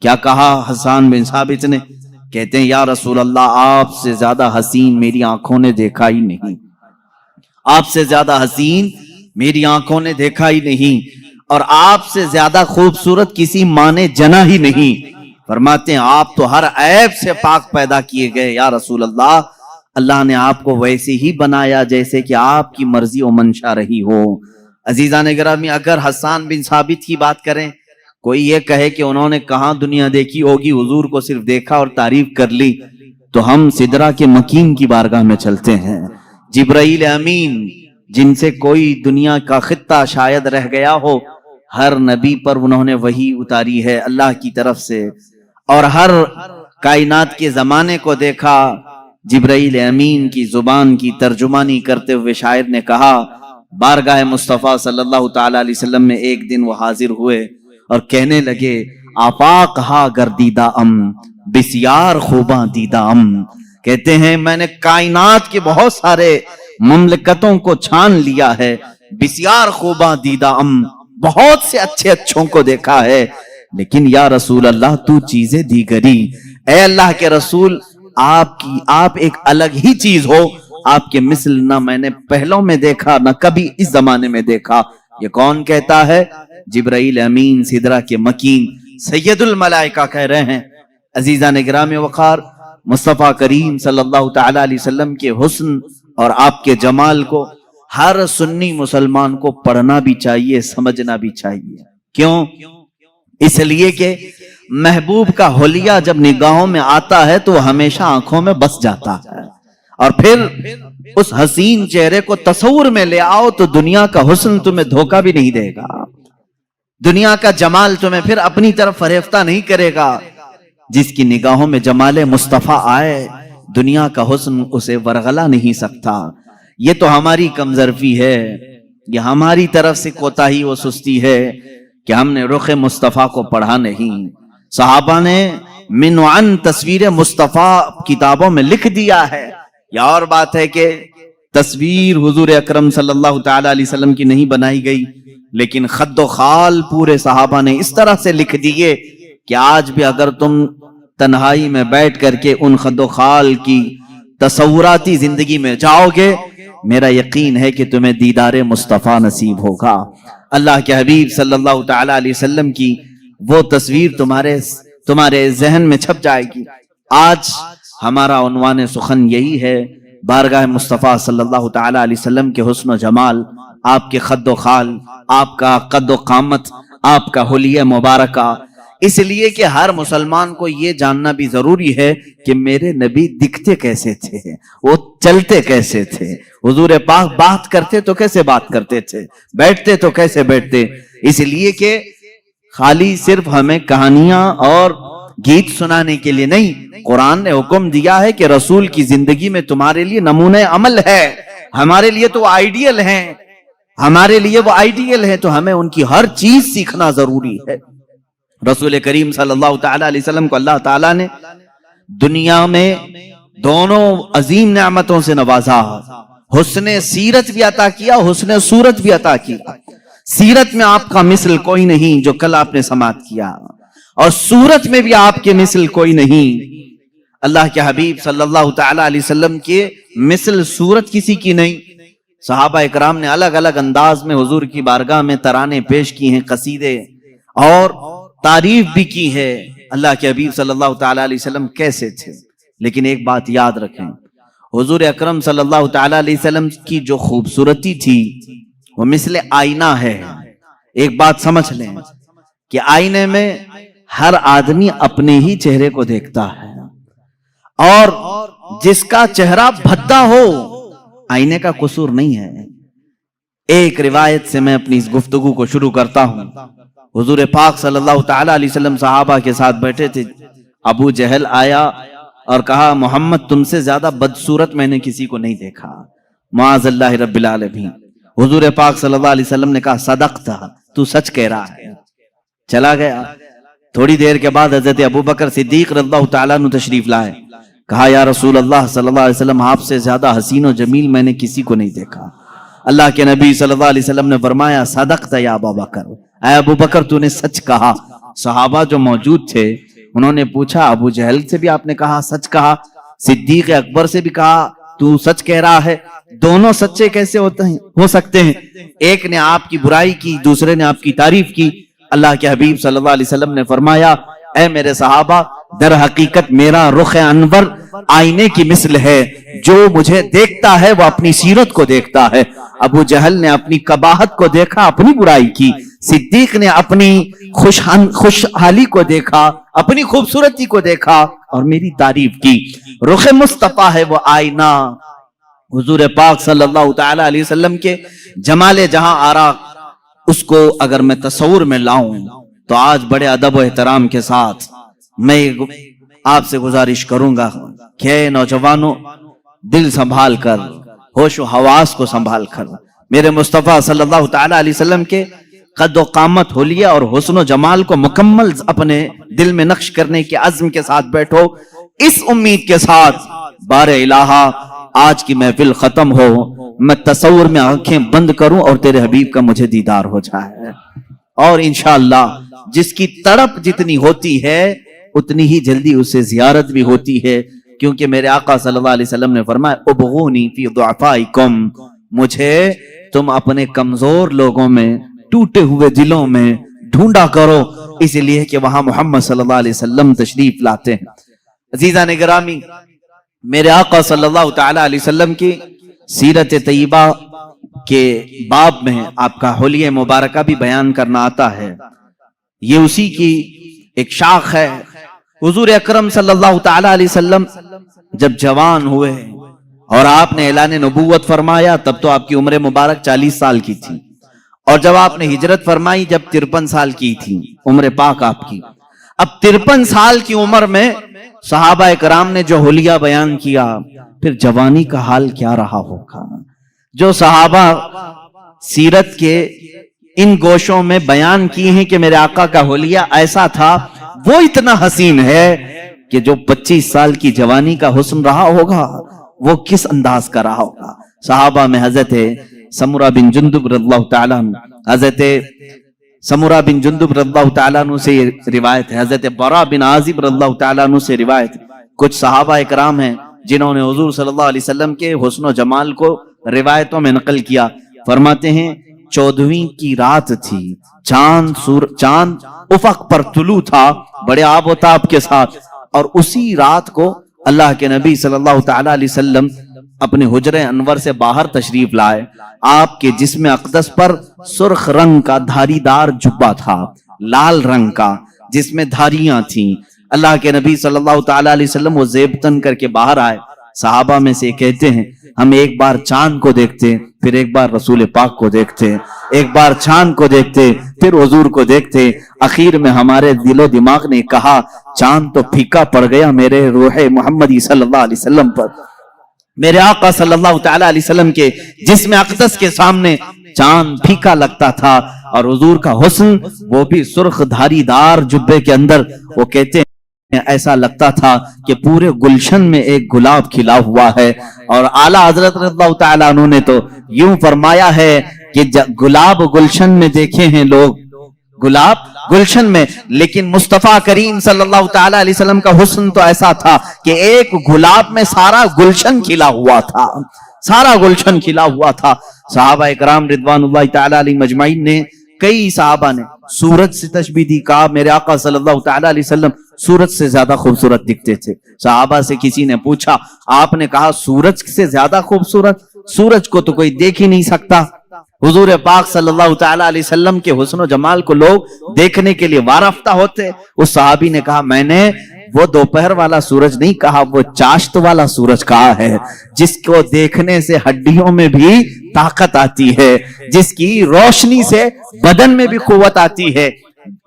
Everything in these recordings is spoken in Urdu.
کیا کہا حسان بن ثابت نے؟ کہتے ہیں یا رسول اللہ آپ سے زیادہ حسین میری آنکھوں نے دیکھا ہی نہیں، آپ سے زیادہ حسین میری آنکھوں نے دیکھا ہی نہیں، اور آپ سے زیادہ خوبصورت کسی ماں نے جنا ہی نہیں۔ فرماتے ہیں آپ تو ہر عیب سے پاک پیدا کیے گئے یا رسول اللہ، اللہ نے آپ کو ویسے ہی بنایا جیسے کہ آپ کی مرضی و منشا رہی ہو۔ عزیزان گرامی، اگر حسان بن ثابت کی بات کریں، کوئی یہ کہے کہ انہوں نے کہاں دنیا دیکھی ہوگی، حضور کو صرف دیکھا اور تعریف کر لی، تو ہم سدرہ کے مکین کی بارگاہ میں چلتے ہیں۔ جبرائیل امین جن سے کوئی دنیا کا خطہ شاید رہ گیا ہو، ہر نبی پر انہوں نے وحی اتاری ہے اللہ کی طرف سے، اور ہر کائنات کے زمانے کو دیکھا۔ جبرائیل امین کی زبان کی ترجمانی کرتے ہوئے شاعر نے کہا، بارگاہ مصطفیٰ صلی اللہ تعالی علیہ وسلم میں ایک دن وہ حاضر ہوئے اور کہنے لگے، آفاق ہا گردیدہ ام بسیار خوباں دیدہ ام۔ کہتے ہیں میں نے کائنات کے بہت سارے مملکتوں کو چھان لیا ہے، بسیار خوباں دیدہ ام، بہت سے اچھے اچھوں کو دیکھا ہے، لیکن یا رسول اللہ تو چیزیں دیگری، اے اللہ کے رسول آپ ایک الگ ہی چیز ہو، آپ کے مثل نہ میں نے پہلوں میں دیکھا نہ کبھی اس زمانے میں دیکھا۔ یہ کون کہتا ہے؟ جبرائیل امین سدرہ کے مکین سید الملائکہ کہہ رہے ہیں۔ عزیزان گرامی وقار، مصطفیٰ کریم صلی اللہ تعالی علیہ وسلم کے حسن اور آپ کے جمال کو ہر سنی مسلمان کو پڑھنا بھی چاہیے، سمجھنا بھی چاہیے۔ کیوں؟ اس لیے کہ محبوب کا حلیہ جب نگاہوں میں آتا ہے تو ہمیشہ آنکھوں میں بس جاتا ہے، اور پھر اس حسین چہرے کو تصور میں لے آؤ تو دنیا کا حسن تمہیں دھوکہ بھی نہیں دے گا، دنیا کا جمال تمہیں پھر اپنی طرف فریفتہ نہیں کرے گا۔ جس کی نگاہوں میں جمال مصطفیٰ آئے، دنیا کا حسن اسے ورغلا نہیں سکتا۔ یہ تو ہماری کمزرفی ہے، یہ ہماری طرف سے کوتاہی و سستی ہے کہ ہم نے رخ مصطفیٰ کو پڑھا نہیں۔ صحابہ نے من وعن تصویر مصطفیٰ کتابوں میں لکھ دیا ہے۔ یہ اور بات ہے کہ تصویر حضور اکرم صلی اللہ تعالی علیہ وسلم کی نہیں بنائی گئی، لیکن خد و خال پورے صحابہ نے اس طرح سے لکھ دیے کہ آج بھی اگر تم تنہائی میں بیٹھ کر کے ان خد و خال کی تصوراتی زندگی میں جاؤ گے، میرا یقین ہے کہ تمہیں دیدار مصطفیٰ نصیب ہوگا۔ اللہ کے حبیب صلی اللہ تعالی علیہ وسلم کی وہ تصویر تمہارے ذہن میں چھپ جائے گی۔ آج ہمارا عنوان سخن یہی ہے، بارگاہ مصطفیٰ صلی اللہ تعالی علیہ وسلم کے حسن و جمال، آپ کے خد و خال، آپ کا قد و قامت، آپ کا حلیہ مبارکہ۔ اس لیے کہ ہر مسلمان کو یہ جاننا بھی ضروری ہے کہ میرے نبی دکھتے کیسے تھے، وہ چلتے کیسے تھے، حضور پاک بات کرتے تو کیسے بات کرتے تھے، بیٹھتے تو کیسے بیٹھتے۔ اس لیے کہ خالی صرف ہمیں کہانیاں اور گیت سنانے کے لیے نہیں، قرآن نے حکم دیا ہے کہ رسول کی زندگی میں تمہارے لیے نمونہ عمل ہے، ہمارے لیے تو آئیڈیل ہیں، ہمارے لیے وہ آئیڈیل ہیں، تو ہمیں ان کی ہر چیز سیکھنا ضروری ہے۔ رسول کریم صلی اللہ تعالی علیہ وسلم کو اللہ تعالیٰ نے دنیا میں دونوں عظیم نعمتوں سے نوازا، حسن سیرت بھی عطا کیا، حسن صورت بھی عطا کیا۔ سیرت میں آپ کا مثل کوئی نہیں جو کل آپ نے سماعت کیا، اور صورت میں بھی آپ کے مثل کوئی نہیں۔ اللہ کے حبیب صلی اللہ تعالی علیہ وسلم کے مثل صورت کسی کی نہیں۔ صحابہ اکرام نے الگ الگ انداز میں حضور کی بارگاہ میں ترانے پیش کی ہیں، قصیدے، اور تعریف بھی کی ہے اللہ کے حبیب صلی اللہ تعالی علیہ وسلم کیسے تھے۔ لیکن ایک بات یاد رکھیں، حضور اکرم صلی اللہ تعالی علیہ وسلم کی جو خوبصورتی تھی وہ مثل آئینہ ہے۔ ایک بات سمجھ لیں کہ آئینے میں ہر آدمی اپنے ہی چہرے کو دیکھتا ہے، اور جس کا چہرہ بھدا ہو آئینے کا قصور نہیں ہے۔ ایک روایت سے میں اپنی اس گفتگو کو شروع کرتا ہوں۔ حضور پاک صلی اللہ تعالی علیہ وسلم صحابہ کے ساتھ بیٹھے تھے، ابو جہل آیا اور کہا محمد تم سے زیادہ بدصورت میں نے کسی کو نہیں دیکھا، معاذ اللہ رب العالمین۔ حضور پاک صلی اللہ علیہ وسلم نے کہا صدقتا، تو سچ کہہ رہا ہے۔ چلا گیا۔ تھوڑی دیر کے بعد حضرت ابوبکر صدیق رضی اللہ تعالیٰ عنہ تشریف لائے، کہا یا رسول اللہ صلی اللہ علیہ وسلم آپ سے زیادہ حسین و جمیل میں نے کسی کو نہیں دیکھا۔ اللہ کے نبی صلی اللہ علیہ وسلم نے فرمایا صدقت یا ابا بکر، اے ابو بکر تو نے سچ کہا۔ صحابہ جو موجود تھے انہوں نے پوچھا ابو جہل سے بھی آپ نے کہا سچ کہا, صدیق اکبر سے بھی کہا تو سچ کہہ رہا ہے, دونوں سچے کیسے ہو سکتے ہیں؟ ایک نے آپ کی برائی کی, دوسرے نے آپ کی تعریف کی. اللہ کے حبیب صلی اللہ علیہ وسلم نے فرمایا اے میرے صحابہ, در حقیقت میرا رخ انور آئینے کی مثل ہے, جو مجھے دیکھتا ہے وہ اپنی سیرت کو دیکھتا ہے. ابو جہل نے اپنی قباحت کو دیکھا, اپنی برائی کی. صدیق نے اپنی خوشحالی کو دیکھا, اپنی خوبصورتی کو دیکھا اور میری تعریف کی. رخ مصطفیٰ ہے وہ آئینہ, حضور پاک صلی اللہ تعالی علیہ وسلم کے جمال جہاں آرا, اس کو اگر میں تصور میں لاؤں تو آج بڑے ادب و احترام کے ساتھ میں آپ سے گزارش کروں گا کہ نوجوانوں, دل سنبھال کر, ہوش و حواس کو سنبھال کر میرے مصطفیٰ صلی اللہ تعالی علیہ وسلم کے قد و قامت, حلیہ اور حسن و جمال کو مکمل اپنے دل میں نقش کرنے کے عزم کے ساتھ بیٹھو, اس امید کے ساتھ بار الہا آج کی محفل ختم ہو, میں تصور میں آنکھیں بند کروں اور تیرے حبیب کا مجھے دیدار ہو جائے, اور انشاءاللہ جس کی تڑپ جتنی ہوتی ہے اتنی ہی جلدی اسے زیارت بھی ہوتی ہے, کیونکہ میرے آقا صلی اللہ علیہ وسلم نے فرمایا ابغونی فی ضعفائکم, مجھے تم اپنے کمزور لوگوں میں, ٹوٹے ہوئے دلوں میں ڈھونڈا کرو, اس لیے کہ وہاں محمد صلی اللہ علیہ وسلم تشریف لاتے ہیں. عزیزان گرامی, میرے آقا صلی اللہ تعالی علیہ وسلم کی سیرت طیبہ کے باب میں آپ کا حلیہ مبارکہ بھی بیان کرنا آتا ہے. یہ اسی کی ایک شاخ ہے. حضور اکرم صلی اللہ تعالی علیہ وسلم جب جوان ہوئے اور آپ نے اعلان نبوت فرمایا تب تو آپ کی عمر مبارک 40 سال کی تھی, اور جب آپ نے ہجرت فرمائی جب 53 سال کی تھی عمر پاک آپ کی. اب 53 سال کی عمر میں صحابہ اکرام نے جو حلیہ بیان کیا, پھر جوانی کا حال کیا رہا ہوگا. جو صحابہ سیرت کے ان گوشوں میں بیان کی ہیں کہ میرے آقا کا حلیہ ایسا تھا, وہ اتنا حسین ہے کہ جو 25 سال کی جوانی کا حسن رہا ہوگا وہ کس انداز کا رہا ہوگا. صحابہ میں حضرت سمرہ بن جندب رضی اللہ تعالیٰ عنہ, حضرت سمرہ بن جندب رضی اللہ تعالیٰ عنہ سے روایت ہے, حضرت برا بن عازب رضی اللہ تعالیٰ عنہ سے روایت ہے. کچھ صحابہ اکرام ہیں جنہوں نے حضور صلی اللہ علیہ وسلم کے حسن و جمال کو روایتوں میں نقل کیا. فرماتے ہیں 14ویں کی رات تھی, چاند افق پر طلوع تھا بڑے آب و تاب کے ساتھ, اور اسی رات کو اللہ کے نبی صلی اللہ تعالی علیہ وسلم اپنے حجرہ انور سے باہر تشریف لائے. آپ کے جسم اقدس پر سرخ رنگ کا دھاری دار جبہ تھا, لال رنگ کا جس میں دھاریاں تھیں. اللہ کے نبی صلی اللہ تعالی علیہ وسلم وہ زیبتن کر کے باہر آئے. صحابہ میں سے کہتے ہیں ہم ایک بار چاند کو دیکھتے, پھر ایک بار رسول پاک کو دیکھتے, ایک بار چاند کو دیکھتے, پھر حضور کو دیکھتے. اخیر میں ہمارے دل و دماغ نے کہا چاند تو پھیکا پڑ گیا میرے روح محمدی صلی اللہ علیہ وسلم پر. میرے آقا صلی اللہ تعالی علیہ وسلم کے جسم اقدس کے سامنے چاند پھیکا لگتا تھا, اور حضور کا حسن وہ بھی سرخ دھاری دار جبے کے اندر. وہ کہتے ہیں ایسا لگتا تھا کہ پورے گلشن میں ایک گلاب کھلا ہوا ہے. اور اعلیٰ حضرت رضی اللہ تعالیٰ عنہ نے تو یوں فرمایا ہے کہ گلاب گلشن میں دیکھے ہیں لوگ, گلاب گلشن میں, لیکن مصطفیٰ کریم صلی اللہ تعالی علیہ وسلم کا حسن تو ایسا تھا کہ ایک گلاب میں سارا گلشن کھلا ہوا تھا, سارا گلشن کھلا ہوا تھا. صحابہ اکرام رضوان اللہ تعالی علیہ مجمعین نے, کئی صحابہ نے سورج سے تشبیہ دی, کہا میرے آقا صلی اللہ تعالی علیہ وسلم سورج سے زیادہ خوبصورت دکھتے تھے. صحابہ سے کسی نے پوچھا, آپ نے کہا سورج سے زیادہ خوبصورت, سورج کو تو کوئی دیکھ ہی نہیں سکتا. حضور پاک صلی اللہ تعالی علیہ وسلم کے حسن و جمال کو لوگ دیکھنے کے لیے وارفتہ ہوتے. اس صحابی نے کہا میں نے وہ دوپہر والا سورج نہیں کہا, وہ چاشت والا سورج کہا ہے, جس کو دیکھنے سے ہڈیوں میں بھی طاقت آتی ہے, جس کی روشنی سے بدن میں بھی قوت آتی ہے.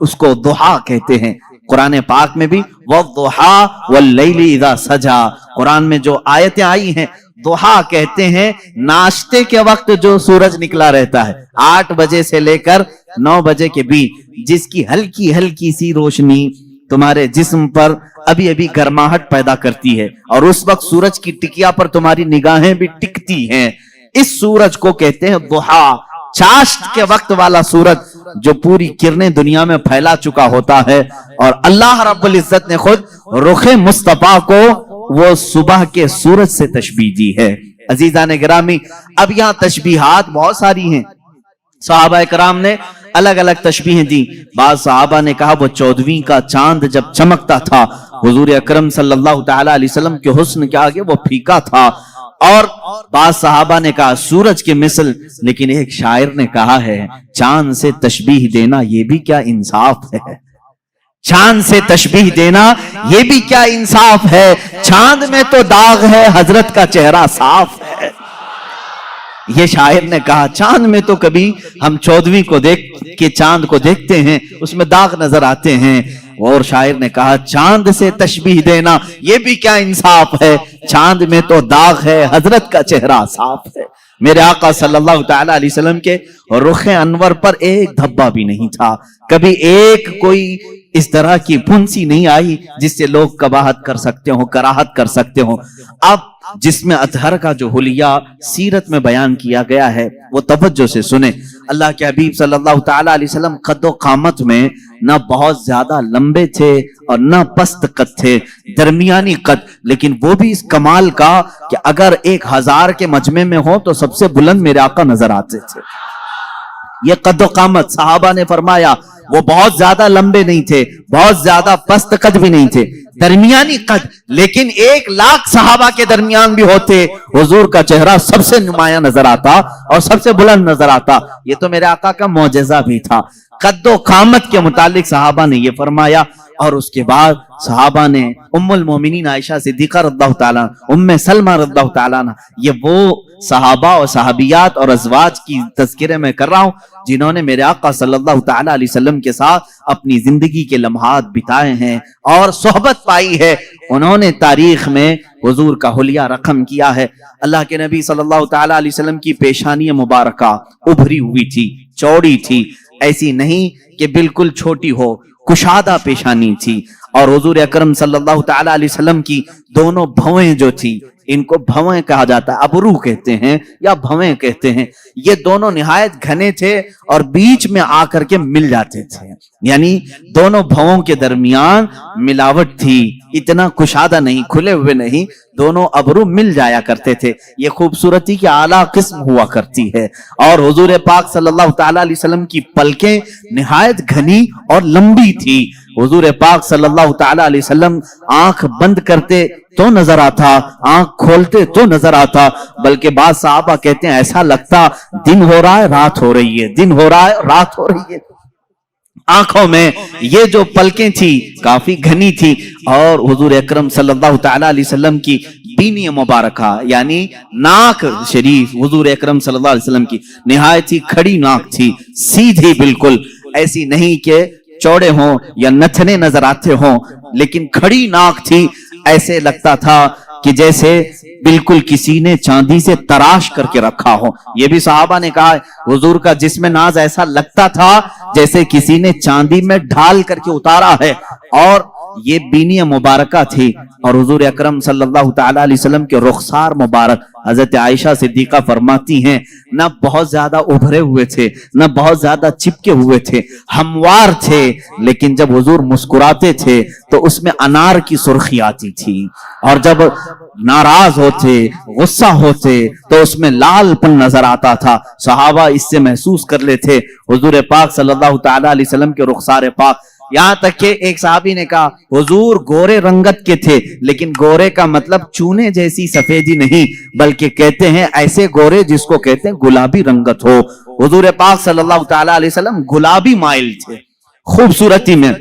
اس کو ضحیٰ کہتے ہیں. قرآن پاک میں بھی وَالضُّحَىٰ وَاللَّيْلِ اِذَا سَجَىٰ, قرآن میں جو آیتیں آئی ہیں, ضحیٰ کہتے ہیں ناشتے کے وقت جو سورج نکلا رہتا ہے 8 بجے سے لے کر 9 بجے کے بیچ, جس کی ہلکی ہلکی سی روشنی تمہارے جسم پر ابھی ابھی گرماہٹ پیدا کرتی ہے, اور اس وقت سورج کی ٹکیا پر تمہاری نگاہیں بھی ٹکتی ہیں. اس سورج کو کہتے ہیں ضحیٰ, چاشت کے وقت والا سورج. جو پوری کرنیں دنیا میں پھیلا چکا ہوتا ہے، اور اللہ رب العزت نے خود رخ مصطفیٰ کو وہ صبح کے سورج سے تشبیہ دی ہے۔ عزیزان گرامی، اب یہاں تشبیہات بہت ساری ہیں، صحابہ کرام نے الگ الگ تشبیہیں دی۔ بعض صحابہ نے کہا وہ 14ویں کا چاند جب چمکتا تھا، حضور اکرم صلی اللہ تعالی علیہ وسلم کے حسن کے آگے وہ پھیکا تھا، اور بعض صحابہ نے کہا سورج کے مثل، لیکن ایک شاعر نے کہا ہے چاند سے تشبیہ دینا یہ بھی کیا انصاف ہے، چاند سے تشبیہ دینا یہ بھی کیا انصاف ہے، چاند میں تو داغ ہے حضرت کا چہرہ صاف ہے۔ یہ شاعر نے کہا چاند میں تو کبھی ہم 14ویں کو دیکھ کے چاند کو دیکھتے ہیں، اس میں داغ نظر آتے ہیں، اور شاعر نے کہا چاند سے تشبیہ دینا یہ بھی کیا انصاف ہے، چاند میں تو داغ ہے حضرت کا چہرہ صاف ہے۔ میرے آقا صلی اللہ تعالی علیہ وسلم کے رخ انور پر ایک دھبا بھی نہیں تھا، کبھی ایک کوئی اس طرح کی پھنسی نہیں آئی جس سے لوگ قباحت کر سکتے ہوں، کراہت کر سکتے ہوں۔ اب جس میں اطہر کا جو حلیہ سیرت میں بیان کیا گیا ہے وہ توجہ سے سنیں۔ اللہ کے حبیب صلی اللہ تعالی علیہ وسلم قد و قامت میں نہ بہت زیادہ لمبے تھے اور نہ پست قد تھے، درمیانی قد، لیکن وہ بھی اس کمال کا کہ اگر 1000 کے مجمع میں ہو تو سب سے بلند میرے آقا نظر آتے تھے۔ یہ قد و قامت، صحابہ نے فرمایا وہ بہت زیادہ لمبے نہیں تھے، بہت زیادہ پست قد بھی نہیں تھے، درمیانی قد، لیکن 1,00,000 صحابہ کے درمیان بھی ہوتے حضور کا چہرہ سب سے نمایاں نظر آتا اور سب سے بلند نظر آتا۔ یہ تو میرے آقا کا معجزہ بھی تھا۔ قد و قامت کے متعلق صحابہ نے یہ فرمایا، اور اس کے بعد صحابہ نے ام المومنین عائشہ صدیقہ رضی اللہ تعالیٰ، ام سلمہ رضی اللہ تعالیٰ، یہ وہ صحابہ اور صحابیات اور ازواج کی تذکرے میں کر رہا ہوں جنہوں نے میرے آقا صلی اللہ تعالیٰ علیہ وسلم کے ساتھ اپنی زندگی کے لمحات بتائے ہیں اور صحبت پائی ہے، انہوں نے تاریخ میں حضور کا حلیہ رقم کیا ہے۔ اللہ کے نبی صلی اللہ تعالیٰ علیہ وسلم کی پیشانی مبارکہ ابھری ہوئی تھی، چوڑی تھی، ایسی نہیں کہ بالکل چھوٹی ہو، کشادہ پیشانی تھی، اور حضور اکرم صلی اللہ تعالی علیہ وسلم کی دونوں بھویں جو تھی، ان کو بھویں کہا جاتا ہے، ابرو کہتے ہیں یا بھویں کہتے ہیں، یہ دونوں نہایت گھنے تھے اور بیچ میں آ کر کے مل جاتے تھے، یعنی دونوں بھووں کے درمیان ملاوٹ تھی، اتنا کشادہ نہیں، کھلے ہوئے نہیں، دونوں ابرو مل جایا کرتے تھے۔ یہ خوبصورتی کی اعلیٰ قسم ہوا کرتی ہے، اور حضور پاک صلی اللہ تعالی علیہ وسلم کی پلکیں نہایت گھنی اور لمبی تھی۔ حضور پاک صلی اللہ تعالی علیہ وسلم آنکھ بند کرتے تو نظر آتا، آنکھ کھولتے تو نظر آتا، بلکہ بعض صحابہ کہتے ہیں ایسا لگتا دن ہو رہا ہے رات ہو رہی ہے، دن ہو رہا ہے رات ہو رہی ہے۔ آنکھوں میں یہ جو پلکیں تھی کافی گھنی تھی، اور حضور اکرم صلی اللہ تعالی علیہ وسلم کی بینی مبارکہ یعنی ناک شریف، حضور اکرم صلی اللہ علیہ وسلم کی نہایت ہی کھڑی ناک تھی، سیدھی بالکل، ایسی نہیں کہ چوڑے ہوں یا نتھنے نظر آتے ہوں، لیکن کھڑی ناک تھی، ایسے لگتا تھا کہ جیسے بالکل کسی نے چاندی سے تراش کر کے رکھا ہو۔ یہ بھی صحابہ نے کہا حضور کا جسم ناز ایسا لگتا تھا جیسے کسی نے چاندی میں ڈھال کر کے اتارا ہے، اور یہ بینی مبارکہ تھی، اور حضور اکرم صلی اللہ تعالی علیہ وسلم کے رخسار مبارک، حضرت عائشہ صدیقہ فرماتی ہیں نہ بہت زیادہ ابھرے ہوئے تھے نہ بہت زیادہ چپکے ہوئے تھے، ہموار تھے، لیکن جب حضور مسکراتے تھے تو اس میں انار کی سرخی آتی تھی، اور جب ناراض ہوتے، غصہ ہوتے تو اس میں لال پن نظر آتا تھا۔ صحابہ اس سے محسوس کر لیتے حضور پاک صلی اللہ تعالی علیہ وسلم کے رخسار پاک۔ یہاں تک کہ ایک صحابی نے کہا حضور گورے رنگت کے تھے، لیکن گورے کا مطلب چونے جیسی سفیدی نہیں، بلکہ کہتے ہیں ایسے گورے جس کو کہتے ہیں گلابی رنگت ہو۔ حضور پاک صلی اللہ تعالی علیہ وسلم گلابی مائل تھے خوبصورتی میں،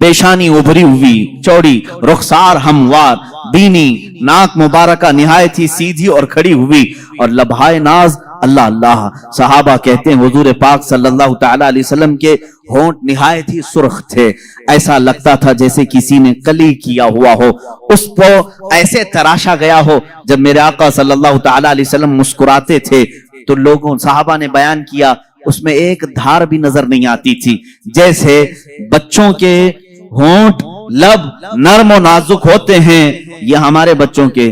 پیشانی ابھری ہوئی چوڑی، رخسار ہموار، بینی، ناک مبارکہ نہایت ہی سیدھی اور کھڑی ہوئی، اور لبھائے ناز اللہ اللہ۔ صحابہ کہتے ہیں حضور پاک صلی اللہ تعالی علیہ وسلم کے ہونٹ نہایت ہی سرخ تھے، ایسا لگتا تھا جیسے کسی نے کلی کیا ہوا ہو، اس کو ایسے تراشا گیا ہو۔ جب میرے آقا صلی اللہ تعالی علیہ وسلم مسکراتے تھے تو لوگوں صحابہ نے بیان کیا اس میں ایک دھار بھی نظر نہیں آتی تھی، جیسے بچوں کے ہونٹ لب نرم و نازک ہوتے ہیں، یہ ہمارے بچوں کے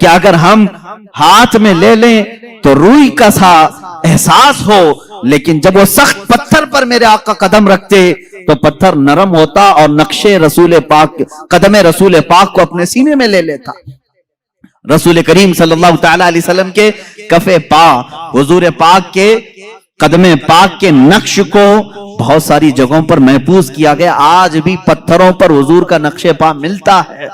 کہ اگر ہم ہاتھ میں لے لیں تو روئی کا سا احساس ہو، لیکن جب وہ سخت پتھر پر میرے آقا قدم رکھتے تو پتھر نرم ہوتا اور نقشے رسول پاک، قدم رسول پاک کو اپنے سینے میں لے لیتا۔ رسول کریم صلی اللہ تعالی علیہ وسلم کے کف پا، حضور پاک کے قدم پاک کے نقش کو بہت ساری جگہوں پر محفوظ کیا گیا، آج بھی پتھروں پر حضور کا نقش پا ملتا ہے۔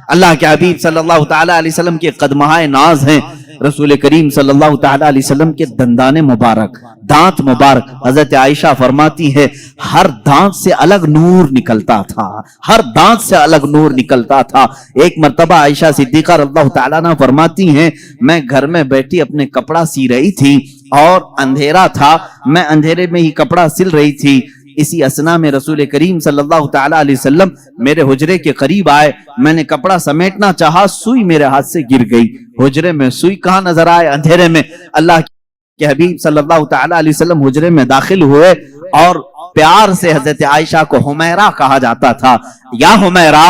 اللہ کے حبیب صلی اللہ تعالی علیہ وسلم کے قدمہائے ناز ہیں رسول کریم صلی اللہ تعالی علیہ وسلم کے دندان مبارک، دانت مبارک۔ حضرت عائشہ فرماتی ہے ہر دانت سے الگ نور نکلتا تھا، ہر دانت سے الگ نور نکلتا تھا۔ ایک مرتبہ عائشہ صدیقہ رضی اللہ تعالیٰ عنہ فرماتی ہیں میں گھر میں بیٹھی اپنے کپڑا سی رہی تھی اور اندھیرا تھا، میں اندھیرے میں ہی کپڑا سل رہی تھی، اسی اسنا میں رسول کریم صلی اللہ تعالیٰ علیہ وسلم میرے حجرے کے قریب آئے، میں نے کپڑا سمیٹنا چاہا، سوئی میرے ہاتھ سے گر گئی۔ حجرے میں سوئی کہاں نظر آئے؟ اندھیرے میں۔ اللہ کے حبیب صلی اللہ تعالیٰ علیہ وسلم حجرے میں داخل ہوئے اور پیار سے حضرت عائشہ کو حمیرہ کہا جاتا تھا، یا حمیرہ،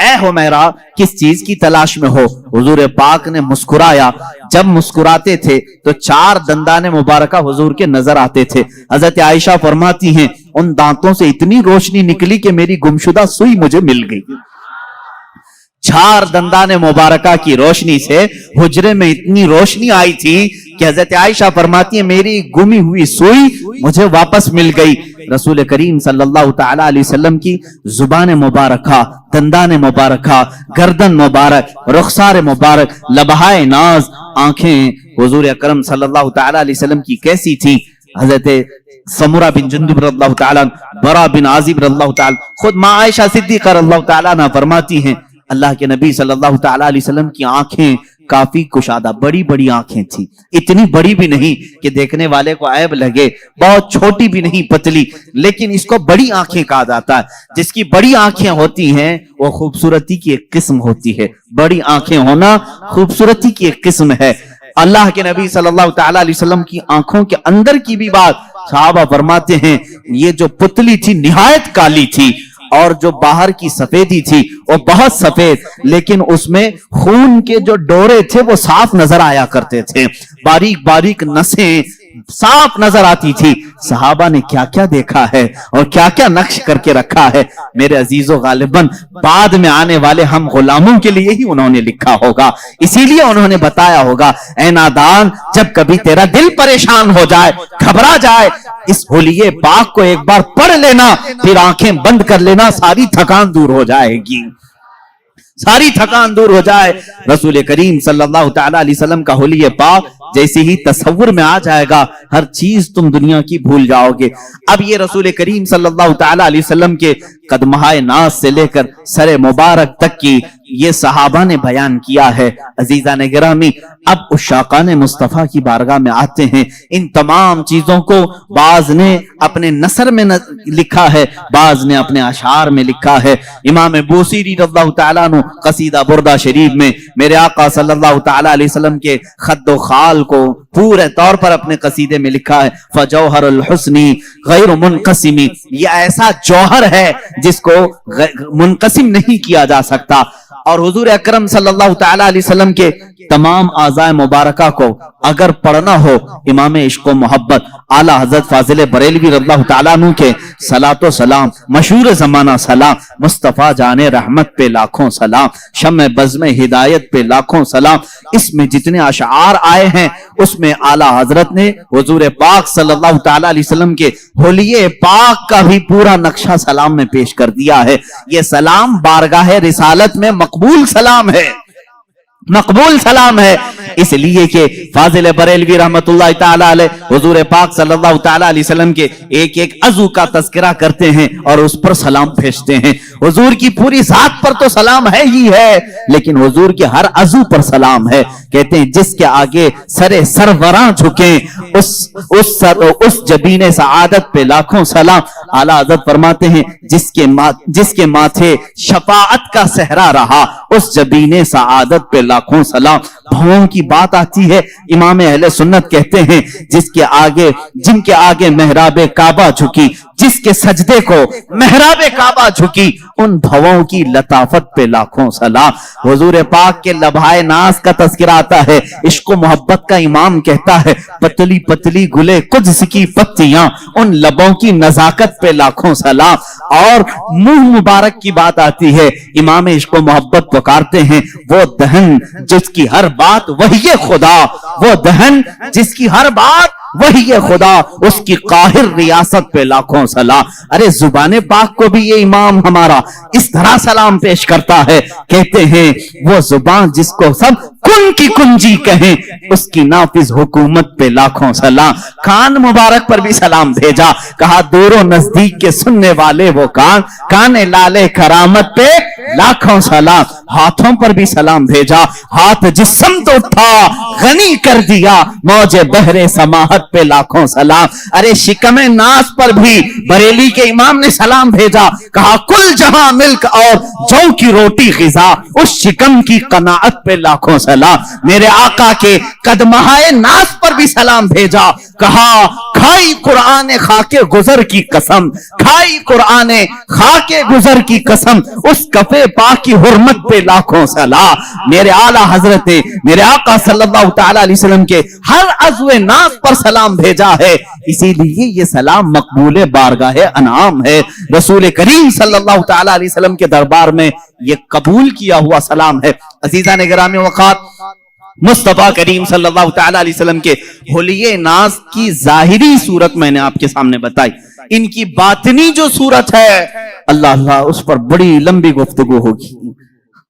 اے حمیرہ کس چیز کی تلاش میں ہو؟ حضور پاک نے مسکرایا، جب مسکراتے تھے تو 4 دندان مبارکہ حضور کے نظر آتے تھے۔ حضرت عائشہ فرماتی ہیں ان دانتوں سے اتنی روشنی نکلی کہ میری گمشدہ سوئی مجھے مل گئی۔ 4 دندان مبارکہ کی روشنی سے حجرے میں اتنی روشنی آئی تھی کہ حضرت عائشہ فرماتی ہیں میری گمی ہوئی سوئی مجھے واپس مل گئی۔ رسول کریم صلی اللہ تعالی علیہ وسلم کی زبان مبارکہ، دندان مبارکہ، گردن مبارک، رخسار مبارک، لبہائے ناز، آنکھیں حضور اکرم صلی اللہ تعالی علیہ وسلم کی کیسی تھی؟ حضرت سمرہ بن جندب رضی اللہ تعالیٰ، برا بن عازب رضی اللہ تعالیٰ، خود ماں عائشہ صدیقہ رضی اللہ تعالیٰ عنہ فرماتی ہیں اللہ کے نبی صلی اللہ تعالیٰ علیہ وسلم کی آنکھیں کافی کشادہ، بڑی بڑی آنکھیں تھی، اتنی بڑی بھی نہیں کہ دیکھنے والے کو عیب لگے، بہت چھوٹی بھی نہیں پتلی، لیکن اس کو بڑی آنکھیں کہا جاتا ہے۔ جس کی بڑی آنکھیں ہوتی ہیں وہ خوبصورتی کی ایک قسم ہوتی ہے، بڑی آنکھیں ہونا خوبصورتی کی ایک قسم ہے۔ اللہ کے نبی صلی اللہ تعالیٰ علیہ وسلم کی آنکھوں کے اندر کی بھی بات صحابہ فرماتے ہیں یہ جو پتلی تھی نہایت کالی تھی، اور جو باہر کی سفیدی تھی وہ بہت سفید، لیکن اس میں خون کے جو ڈورے تھے وہ صاف نظر آیا کرتے تھے، باریک باریک نسیں صاف نظر آتی تھی۔ صحابہ نے کیا کیا دیکھا ہے اور کیا کیا نقش کر کے رکھا ہے، میرے عزیزو غالباً بعد میں آنے والے ہم غلاموں کے لیے ہی انہوں نے لکھا ہوگا، اسی لیے انہوں نے بتایا ہوگا اے نادان جب کبھی تیرا دل پریشان ہو جائے، گھبرا جائے، اس حلیے پاک کو ایک بار پڑھ لینا، پھر آنکھیں بند کر لینا، ساری تھکان دور ہو جائے گی، ساری تھکان دور ہو جائے۔ رسول کریم صلی اللہ تعالیٰ علیہ وسلم کا حلیہ پاک جیسے ہی تصور میں آ جائے گا ہر چیز تم دنیا کی بھول جاؤ گے۔ اب یہ رسول کریم صلی اللہ تعالیٰ علیہ وسلم کے قدمہائے ناز سے لے کر سر مبارک تک کی یہ صحابہ نے بیان کیا ہے۔ عزیزان گرامی، اب عشاقان مصطفیٰ کی بارگاہ میں آتے ہیں، ان تمام چیزوں کو بعض نے اپنے نثر میں لکھا ہے، بعض نے اپنے اشعار میں لکھا ہے۔ امام بوصیری رضی اللہ تعالیٰ عنہ قصیدہ بردہ شریف میں میرے آقا صلی اللہ تعالیٰ علیہ وسلم کے خد و خال کو پورے طور پر اپنے قصیدے میں لکھا ہے، فجوہر الحسنی غیر منقسمی، یہ ایسا جوہر ہے جس کو منقسم نہیں کیا جا سکتا۔ اور حضور اکرم صلی اللہ تعالیٰ علیہ وسلم کے تمام اعضاء مبارکہ کو اگر پڑھنا ہو، امام عشق و محبت اعلیٰ حضرت فاضل بریلوی رضی اللہ تعالیٰ عنہ کے صلاۃ و سلام، مشہور زمانہ سلام، مصطفیٰ جان رحمت پہ لاکھوں سلام، شمع بزم ہدایت پہ لاکھوں سلام، اس میں جتنے اشعار آئے ہیں اس میں اعلیٰ حضرت نے حضور پاک صلی اللہ تعالیٰ علیہ وسلم کے حلیے پاک کا بھی پورا نقشہ سلام میں پیش کر دیا ہے۔ یہ سلام بارگاہ رسالت میں مقبول سلام ہے، مقبول سلام ہے، اس لیے کہ فاضل بریلوی رحمت اللہ تعالیٰ علیہ حضور پاک صلی اللہ تعالیٰ علیہ وسلم کے ایک ایک عضو کا تذکرہ کرتے ہیں اور اس پر سلام بھیجتے ہیں۔ حضور کی پوری ذات پر تو سلام ہے ہی ہے، لیکن حضور کے ہر عضو پر سلام ہے۔ کہتے ہیں جس کے آگے سر سروراں جھکیں اس جبین سعادت پہ لاکھوں سلام۔ اعلیٰ حضرت فرماتے ہیں جس کے ماتھے شفاعت کا صحرا رہا اس جبین سعادت پہ لاکھوں سلام۔ بھوؤں کی بات آتی ہے، امام اہل سنت کہتے ہیں جن کے آگے محراب کعبہ جھکی جس کے سجدے کو محراب کعبہ جھکی، ان بھووں کی لطافت پہ لاکھوں سلام۔ حضور پاک کے لبھائے ناز کا تذکرہ آتا ہے، عشق و محبت کا امام کہتا ہے پتلی پتلی گلے قدس کی پتیاں، ان لبوں کی نزاکت پہ لاکھوں سلام۔ اور منہ مبارک کی بات آتی ہے، امام عشق و محبت پکارتے ہیں وہ دہن جس کی ہر بات وحی خدا، وہ دہن جس کی ہر بات وہی خدا، اس کی قاہر ریاست پہ لاکھوں سلام۔ ارے زبان پاک کو بھی یہ امام ہمارا اس طرح سلام پیش کرتا ہے، کہتے ہیں وہ زبان جس کو سب کن کی کنجی کہیں، اس کی نافذ حکومت پہ لاکھوں سلام۔ کان مبارک پر بھی سلام بھیجا، کہا دور و نزدیک کے سننے والے وہ کان لالے کرامت پہ لاکھوں سلام۔ ہاتھوں پر بھی سلام بھیجا، ہاتھ جس سمت اٹھا غنی کر دیا، موج بحر سماحت پہ لاکھوں سلام۔ ارے شکم ناس پر بھی بریلی کے امام نے سلام بھیجا، کہا کل جہاں ملک اور جو کی روٹی غذا، اس شکم کی قناعت پہ لاکھوں سلام۔ میرے آقا کے قدمہائے ناس پر بھی سلام بھیجا، کہا کھائی قرآن خاک گزر کی قسم، کھائی قرآن خاک گزر کی قسم، اس کفے پاک کی حرمت پہ لاکھوں سلام۔ میرے اعلیٰ حضرت میرے آقا صلی اللہ تعالی علیہ وسلم کے ہر عضو ناس پر سلام بھیجا ہے، اسی لیے یہ سلام مقبول بارگاہ انعام ہے۔ رسول کریم صلی اللہ تعالی علیہ وسلم کے دربار میں یہ قبول کیا ہوا سلام ہے۔ عزیزان گرامی وقات، مصطفیٰ کریم صلی اللہ تعالی علیہ وسلم کے حلیے ناز کی ظاہری صورت میں نے آپ کے سامنے بتائی، ان کی باطنی جو صورت ہے اللہ اللہ اس پر بڑی لمبی گفتگو ہوگی۔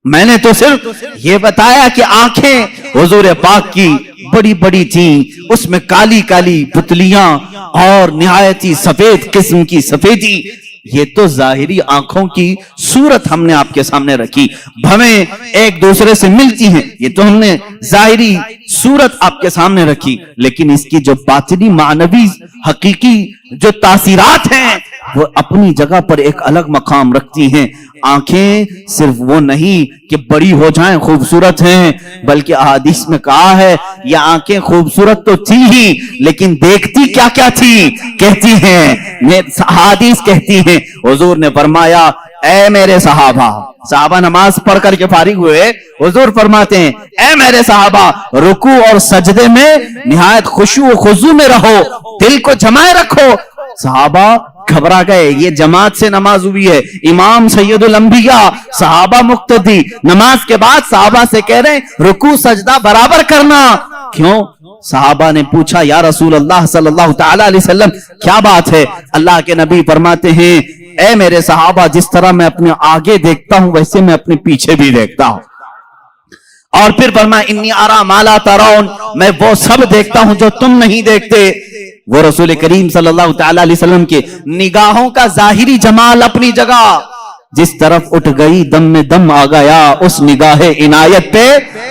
میں نے تو صرف یہ بتایا کہ آنکھیں حضور پاک کی بڑی بڑی تھیں، اس میں کالی کالی پتلیاں اور نہایتی سفید قسم کی سفیدی، یہ تو ظاہری آنکھوں کی صورت ہم نے آپ کے سامنے رکھی۔ بھویں ایک دوسرے سے ملتی ہیں، یہ تو ہم نے ظاہری صورت آپ کے سامنے رکھی، لیکن اس کی جو باطنی معنوی حقیقی جو تاثیرات ہیں وہ اپنی جگہ پر ایک الگ مقام رکھتی ہیں۔ آنکھیں صرف وہ نہیں کہ بڑی ہو جائیں خوبصورت ہیں، بلکہ احادیث میں کہا ہے یہ آنکھیں خوبصورت تو تھی ہی، لیکن دیکھتی کیا کیا تھی؟ کہتی ہیں احادیث کہتی ہیں، حضور نے فرمایا اے میرے صحابہ نماز پڑھ کر کے فارغ ہوئے، حضور فرماتے ہیں اے میرے صحابہ رکوع اور سجدے میں نہایت خشوع و خضوع میں رہو، دل کو جمائے رکھو۔ صحابہ گھبرا گئے، یہ جماعت سے نماز ہوئی ہے، امام سید الانبیاء، صحابہ مقتدی، نماز کے بعد صحابہ سے کہہ رہے ہیں رکوع سجدہ برابر کرنا۔ کیوں؟ صحابہ نے پوچھا یا رسول اللہ صلی اللہ تعالی علیہ وسلم کیا بات ہے؟ اللہ کے نبی فرماتے ہیں اے میرے صحابہ جس طرح میں اپنے آگے دیکھتا ہوں ویسے میں اپنے پیچھے بھی دیکھتا ہوں۔ اور پھر فرمایا انی ارا ما لا ترون، میں وہ سب دیکھتا ہوں جو تم نہیں دیکھتے۔ وہ رسول کریم صلی اللہ تعالی علیہ وسلم کے نگاہوں کا ظاہری جمال اپنی جگہ، جس طرف اٹھ گئی دم میں دم آ گیا، اس نگاہ عنایت پہ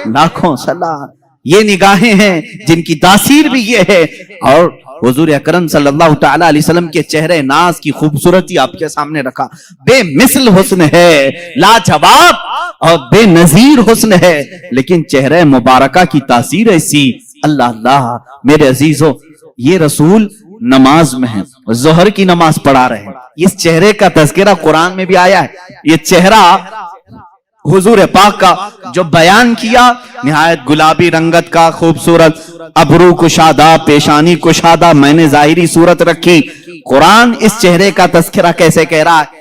لاکھوں سلام۔ یہ نگاہیں ہیں جن کی تاثیر بھی یہ ہے۔ اور حضور اکرم صلی اللہ تعالی علیہ وسلم کے چہرے ناز کی خوبصورتی آپ کے سامنے رکھا، بے مثل حسن ہے، لاجواب اور بے نظیر حسن ہے، لیکن چہرے مبارکہ کی تاثیر ایسی، اللہ اللہ۔ میرے عزیزو، یہ رسول نماز میں ہیں، ظہر کی نماز پڑھا رہے ہیں، اس چہرے کا تذکرہ قرآن میں بھی آیا ہے۔ یہ چہرہ حضور پاک کا جو بیان کیا، نہایت گلابی رنگت کا خوبصورت، ابرو کشادہ، پیشانی کشادہ، میں نے ظاہری صورت رکھی۔ قرآن اس چہرے کا تذکرہ کیسے کہہ رہا ہے؟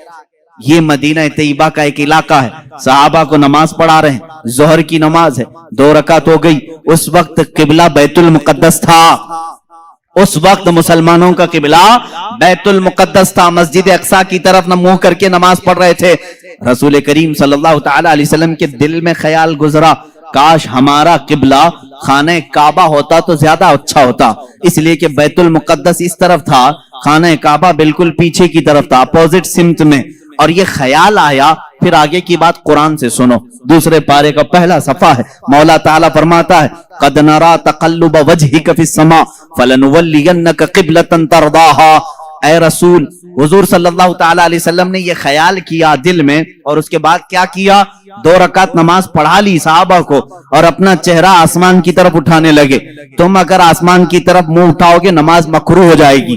یہ مدینہ طیبہ کا ایک علاقہ ہے، صحابہ کو نماز پڑھا رہے ہیں، ظہر کی نماز ہے، 2 رکعت ہو گئی، اس وقت قبلہ بیت المقدس تھا، اس وقت مسلمانوں کا قبلہ بیت المقدس تھا، مسجد اقصی کی طرف نہ منہ کر کے نماز پڑھ رہے تھے۔ رسول کریم صلی اللہ تعالی علیہ وسلم کے دل میں خیال گزرا کاش ہمارا قبلہ خانہ کعبہ ہوتا تو زیادہ اچھا ہوتا، اس لیے کہ بیت المقدس اس طرف تھا، خانہ کعبہ بالکل پیچھے کی طرف تھا، اپوزٹ سمت میں۔ اور یہ خیال آیا، پھر آگے کی بات قرآن سے سنو، 2 پارے کا پہلا صفحہ ہے، مولا تعالیٰ فرماتا ہے قد نرا تقلب وجہک فی السماء فلنولینک قبلۃ ترضاھا۔ اے رسول، حضور صلی اللہ تعالی علیہ وسلم نے یہ خیال کیا دل میں، اور اس کے بعد کیا کیا؟ 2 رکعت نماز پڑھا لی صحابہ کو، اور اپنا چہرہ آسمان کی طرف اٹھانے لگے۔ تم اگر آسمان کی طرف منہ اٹھاؤ گے نماز مکروہ ہو جائے گی،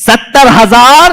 70,000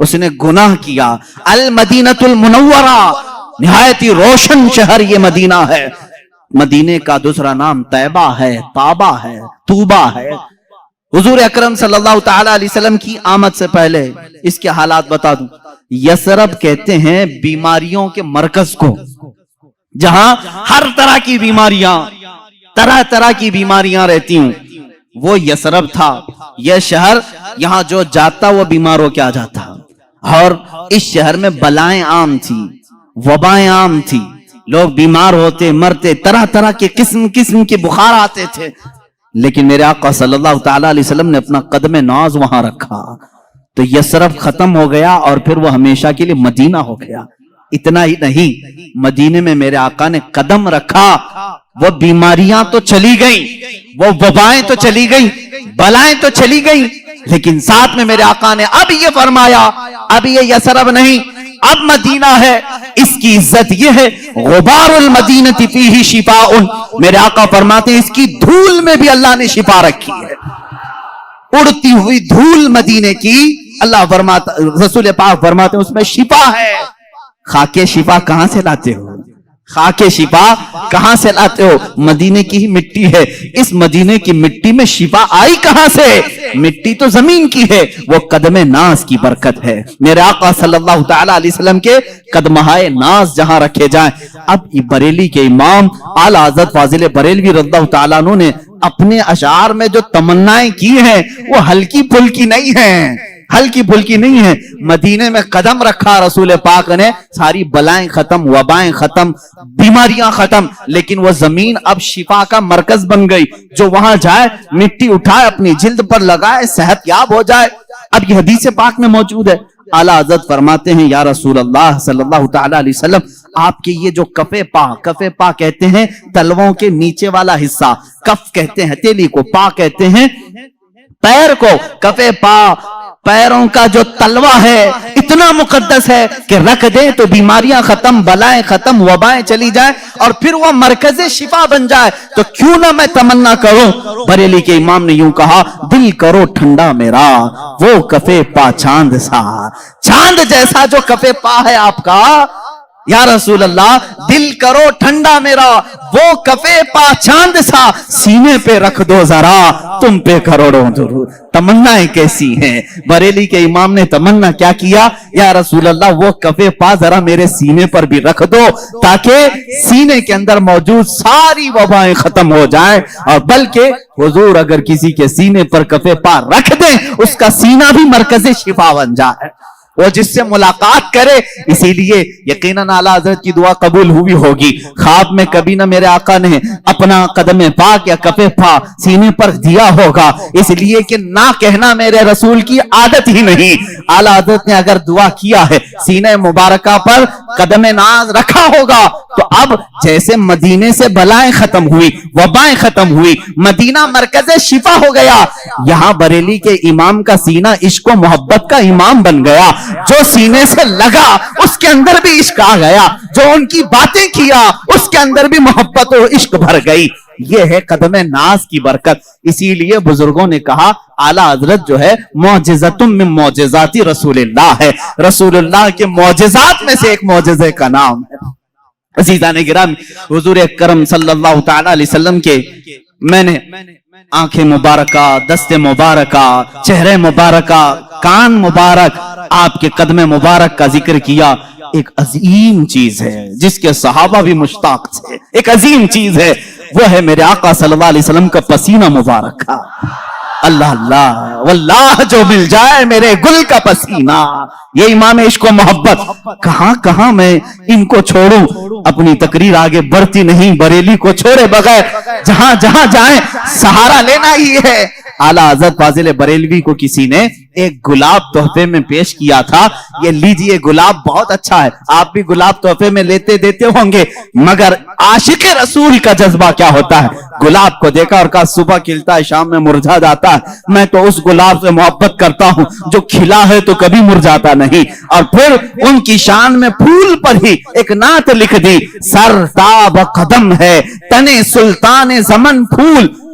اس نے گناہ کیا. المدینۃ المنورہ، نہایت ہی روشن شہر یہ مدینہ ہے. مدینے کا دوسرا نام طیبہ ہے، طابہ ہے، طوبہ ہے. حضور اکرم صلی اللہ تعالی علیہ وسلم کی آمد سے پہلے اس کے حالات بتا دوں. یثرب کہتے ہیں بیماریوں کے مرکز کو، جہاں ہر طرح کی بیماریاں، طرح طرح کی بیماریاں رہتی ہوں، وہ یثرب تھا. یہ شہر یہاں جو جاتا وہ بیمار ہو کے آ جاتا. اور اس شہر میں بلائیں عام تھی، وبائیں عام تھی، لوگ بیمار ہوتے، مرتے، طرح طرح کے قسم قسم کے بخار آتے تھے. لیکن میرے آقا صلی اللہ تعالی علیہ وسلم نے اپنا قدم ناز وہاں رکھا تو یثرب ختم ہو گیا اور پھر وہ ہمیشہ کے لیے مدینہ ہو گیا. اتنا ہی نہیں، مدینے میں میرے آقا نے قدم رکھا، وہ بیماریاں تو چلی گئیں، وہ وبائیں تو چلی گئیں، بلائیں تو چلی گئیں، لیکن ساتھ میں میرے آقا نے اب یہ فرمایا، اب یہ یثرب نہیں، اب مدینہ ہے. اس کی عزت یہ ہے، غبار المدینہ فیہ شفاء. میرے آقا فرماتے ہیں اس کی دھول میں بھی اللہ نے شفا رکھی ہے. اڑتی ہوئی دھول مدینے کی اللہ فرماتا، رسول پاک فرماتے ہیں اس میں شفا ہے. خاکے شفا کہاں سے لاتے ہو؟ خاکے شفا کہاں سے لاتے ہو؟ مدینے کی ہی مٹی ہے. اس مدینے کی مٹی میں شفا آئی کہاں سے؟ مٹی تو زمین کی ہے، وہ قدم ناز کی برکت ہے. میرے آقا صلی اللہ تعالی علیہ وسلم کے قدمہائے ناز جہاں رکھے جائیں. اب بریلی کے امام اعلی حضرت فاضل بریلوی رضی اللہ تعالیٰ عنہ نے اپنے اشعار میں جو تمنائیں کی ہیں وہ ہلکی پھلکی نہیں ہیں، ہلکی پھلکی نہیں ہے. مدینے میں قدم رکھا رسول پاک نے، ساری بلائیں ختم، وبائیں ختم، بیماریاں ختم. لیکن وہ زمین اب شفا کا مرکز بن گئی. جو وہاں جائے مٹی اٹھائے اپنی جلد پر لگائے، صحت یاب ہو جائے. اب یہ حدیث پاک میں موجود ہے. اعلیٰ حضرت فرماتے ہیں یا رسول اللہ صلی اللہ تعالی علیہ وسلم، آپ کے یہ جو کفے پا کہتے ہیں تلووں کے نیچے والا حصہ، کف کہتے ہیں ہتھیلی کو، پا کہتے ہیں پیر کو. کفے پا، پیروں کا جو تلوہ ہے اتنا مقدس ہے کہ رکھ دیں تو بیماریاں ختم، بلائیں ختم، وبائیں چلی جائیں اور پھر وہ مرکز شفا بن جائے. تو کیوں نہ میں تمنا کروں. بریلی کے امام نے یوں کہا، دل کرو ٹھنڈا میرا وہ کفے پا چاند سا. چاند جیسا جو کفے پا ہے آپ کا یا رسول اللہ، دل کرو ٹھنڈا میرا وہ کفے پا چاند سا. سینے پہ رکھ دو ذرا تم پہ کروڑوں درود. تمنائیں کیسی ہیں. بریلی کے امام نے تمنا کیا کیا، یا رسول اللہ وہ کفے پا ذرا میرے سینے پر بھی رکھ دو تاکہ سینے کے اندر موجود ساری وبائیں ختم ہو جائیں. اور بلکہ حضور اگر کسی کے سینے پر کفے پا رکھ دیں اس کا سینہ بھی مرکز شفا بن جائے، وہ جس سے ملاقات کرے. اسی لیے یقیناً اعلیٰ حضرت کی دعا قبول ہوئی ہوگی. خواب میں کبھی نہ میرے آقا نے اپنا قدم پاک یا کفے پا سینے پر دیا ہوگا، اس لیے کہ نہ کہنا میرے رسول کی عادت ہی نہیں. اعلیٰ حضرت نے اگر دعا کیا ہے سینہ مبارکہ پر قدم ناز رکھا ہوگا تو اب جیسے مدینے سے بلائیں ختم ہوئی، وبائیں ختم ہوئی، مدینہ مرکز شفا ہو گیا، یہاں بریلی کے امام کا سینہ عشق و محبت کا امام بن گیا. جو سینے سے لگا اس کے اندر بھی عشق آ گیا، جو ان کی باتیں کیا اس کے اندر بھی محبت و عشق بھر گئی. یہ ہے قدم ناز کی برکت. اسی لیے بزرگوں نے کہا اعلیٰ حضرت جو ہے معجزۃ من معجزات رسول اللہ ہے. رسول اللہ کے معجزات میں سے ایک معجزے کا نام ہے. عزیزان گرامی، حضور اکرم صلی اللہ تعالی علیہ وسلم کے میں نے آنکھیں مبارکہ، دست مبارکہ، چہرے مبارکہ، کان مبارک، آپ کے قدم مبارک کا ذکر کیا. ایک عظیم چیز ہے جس کے صحابہ بھی مشتاق تھے، ایک عظیم چیز ہے، وہ ہے میرے آقا صلی اللہ علیہ وسلم کا پسینہ مبارک. اللہ اللہ واللہ جو مل جائے میرے گل کا پسینہ. یہ امام عشق و محبت. کہاں کہاں میں ان کو چھوڑوں، اپنی تقریر آگے بڑھتی نہیں بریلی کو چھوڑے بغیر. جہاں جہاں جائیں سہارا لینا ہی ہے. اعلیٰ حضرت فاضل بریلوی کو کسی نے ایک گلاب تحفے میں پیش کیا تھا، یہ لیجئے گلاب بہت اچھا ہے، آپ بھی گلاب تحفے میں لیتے دیتے ہوں گے، مگر عاشق رسول کا جذبہ کیا ہوتا ہے. گلاب کو دیکھا اور کہا صبح کھلتا ہے شام میں مرجھا جاتا ہے. میں تو اس گلاب سے محبت کرتا ہوں جو کھلا ہے تو کبھی مرجھاتا نہیں. اور پھر ان کی شان میں پھول پر ہی ایک نعت لکھ دی، سر تاب قدم ہے تنے سلطان زمن پھول.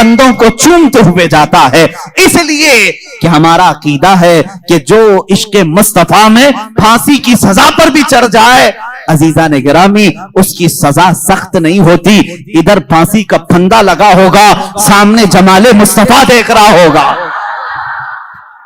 پھندوں کو چومتے ہوئے جاتا ہے، اس لیے کہ ہمارا عقیدہ ہے کہ جو عشق مصطفیٰ میں پھانسی کی سزا پر بھی چڑھ جائے عزیزان گرامی اس کی سزا سخت نہیں ہوتی، ادھر پھانسی کا پھندا لگا ہوگا، سامنے جمال مصطفیٰ دیکھ رہا ہوگا۔